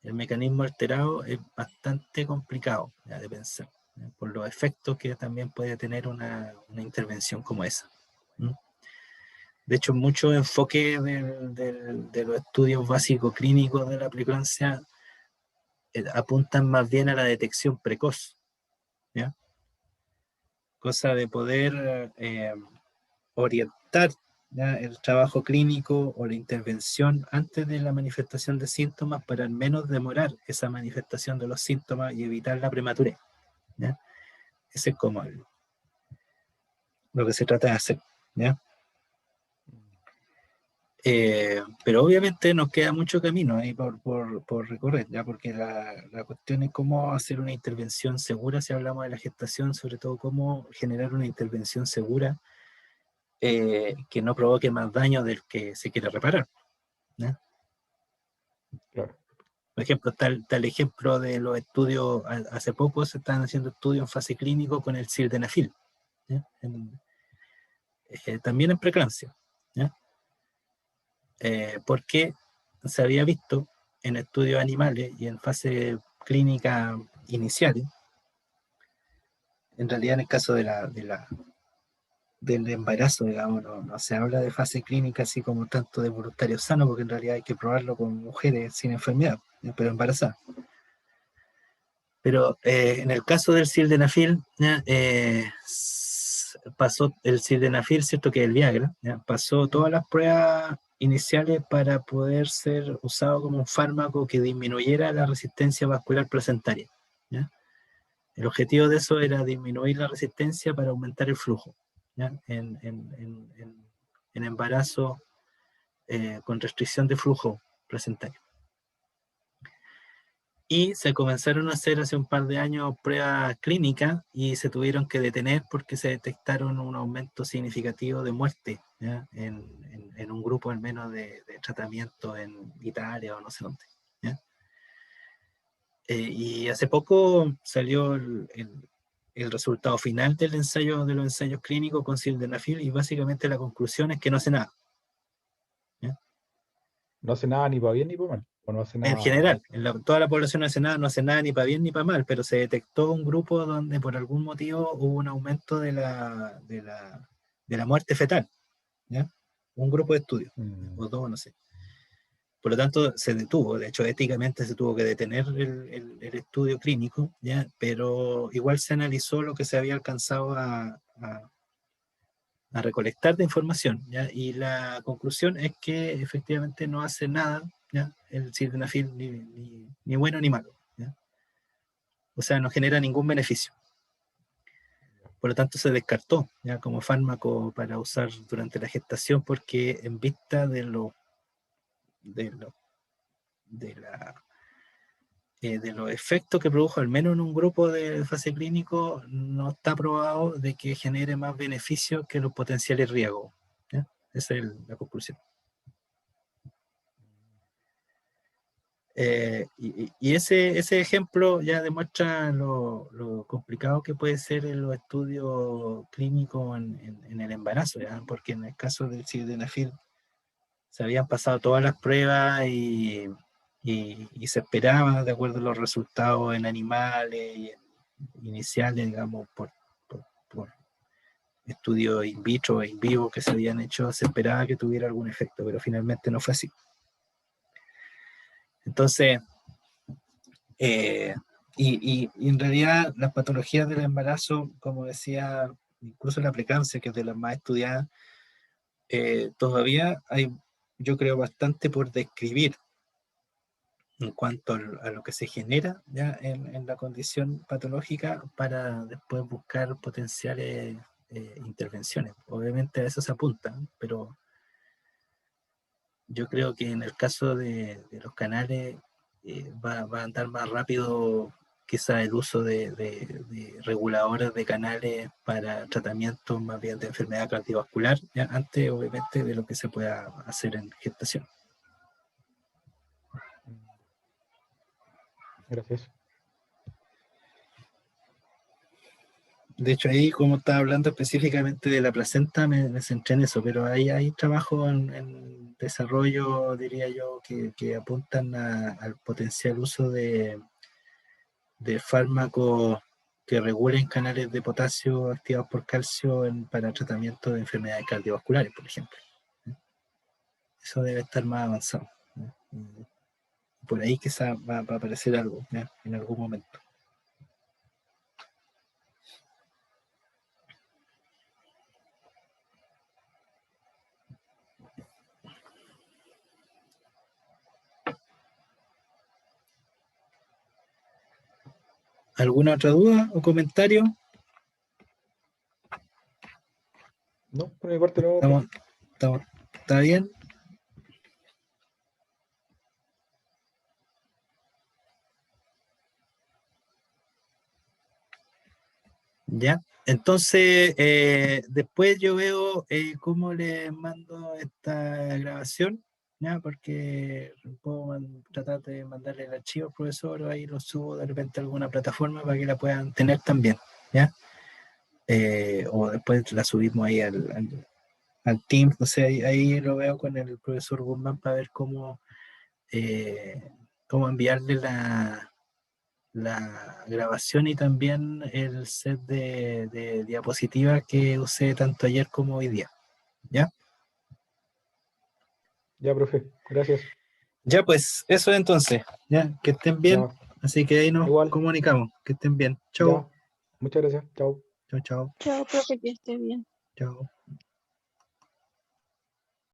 el mecanismo alterado es bastante complicado, ya, de pensar, ¿ya? Por los efectos que también puede tener una intervención como esa. ¿Mm? De hecho, mucho enfoque de los estudios básicos clínicos de la preeclampsia apuntan más bien a la detección precoz, ¿ya? Cosa de poder orientar, ¿ya?, el trabajo clínico o la intervención antes de la manifestación de síntomas para al menos demorar esa manifestación de los síntomas y evitar la prematurez, ¿ya? Ese es como lo que se trata de hacer, ¿ya? Pero obviamente nos queda mucho camino ahí por recorrer, ¿ya? Porque la cuestión es cómo hacer una intervención segura si hablamos de la gestación, sobre todo cómo generar una intervención segura que no provoque más daño del que se quiere reparar, ¿ya? Claro. Por ejemplo, tal ejemplo de los estudios, hace poco se están haciendo estudios en fase clínico con el sildenafil, ¿ya? También en preeclampsia, ¿ya? Porque se había visto en estudios animales y en fase clínica iniciales, en realidad en el caso del embarazo, digamos, no se habla de fase clínica así como tanto de voluntario sano, porque en realidad hay que probarlo con mujeres sin enfermedad, pero embarazadas. Pero en el caso del sildenafil, ¿ya? Pasó el sildenafil, ¿cierto? Que es el Viagra, ¿ya? Pasó todas las pruebas iniciales para poder ser usado como un fármaco que disminuyera la resistencia vascular placentaria, ¿ya? El objetivo de eso era disminuir la resistencia para aumentar el flujo, ¿ya? En embarazo con restricción de flujo placentario. Y se comenzaron a hacer hace un par de años pruebas clínicas y se tuvieron que detener porque se detectaron un aumento significativo de muerte, ¿ya? En un grupo al menos de tratamiento en Italia o no sé dónde, ¿ya? Y hace poco salió el resultado final del ensayo, de los ensayos clínicos con sildenafil, y básicamente la conclusión es que no hace nada, ¿ya? No hace nada ni para bien ni para mal. O no hace En nada. general, toda la población no hace nada ni para bien ni para mal, pero se detectó un grupo donde por algún motivo hubo un aumento de la muerte fetal, ¿ya? Un grupo de estudios, Mm, o dos, no sé. Por lo tanto, se detuvo, de hecho, éticamente se tuvo que detener el estudio clínico, ¿ya? Pero igual se analizó lo que se había alcanzado a recolectar de información, ¿ya? Y la conclusión es que efectivamente no hace nada, ¿ya?, el sildenafil, ni bueno ni malo, ¿ya? O sea, no genera ningún beneficio. Por lo tanto, se descartó, ¿ya?, como fármaco para usar durante la gestación, porque en vista de, lo, de, la, de los efectos que produjo, al menos en un grupo de fase clínico, no está probado de que genere más beneficios que los potenciales riesgos, ¿ya? Esa es la conclusión. Y ese ejemplo ya demuestra lo complicado que puede ser en los estudios clínicos en el embarazo, ¿ya? Porque en el caso del sildenafil se habían pasado todas las pruebas y se esperaba, de acuerdo a los resultados en animales iniciales, digamos, por estudios in vitro e in vivo que se habían hecho, se esperaba que tuviera algún efecto, pero finalmente no fue así. Entonces, y en realidad las patologías del embarazo, como decía, incluso la preeclampsia, que es de las más estudiadas, todavía hay, yo creo, bastante por describir en cuanto a lo que se genera ya en la condición patológica para después buscar potenciales intervenciones. Obviamente a eso se apunta, pero yo creo que en el caso de los canales va a andar más rápido quizá el uso de reguladores de canales para tratamientos más bien de enfermedad cardiovascular, ya antes obviamente de lo que se pueda hacer en gestación. Gracias. De hecho, ahí, como estaba hablando específicamente de la placenta, me centré en eso, pero ahí hay trabajo en desarrollo, diría yo, que apuntan al potencial uso de fármacos que regulen canales de potasio activados por calcio para tratamiento de enfermedades cardiovasculares, por ejemplo. Eso debe estar más avanzado, ¿no? Por ahí quizá va a aparecer algo, ¿no? En algún momento. ¿Alguna otra duda o comentario? No, por mi parte no. ¿Está bien? Ya. Entonces, después yo veo cómo les mando esta grabación, ¿ya? Porque puedo tratar de mandarle el archivo al profesor o ahí lo subo de repente a alguna plataforma para que la puedan tener también, ¿ya? O después la subimos ahí al Teams, no sé, ahí lo veo con el profesor Guzmán para ver cómo enviarle la grabación y también el set de diapositivas que usé tanto ayer como hoy día. ¿Ya? Ya, profe, gracias. Ya, pues, eso entonces. Ya, que estén bien. Ya, Así que ahí nos igual, comunicamos. Que estén bien. Chau. ya. Muchas gracias. Chao. Chau, chau. Chao, profe, que esté bien. Chau.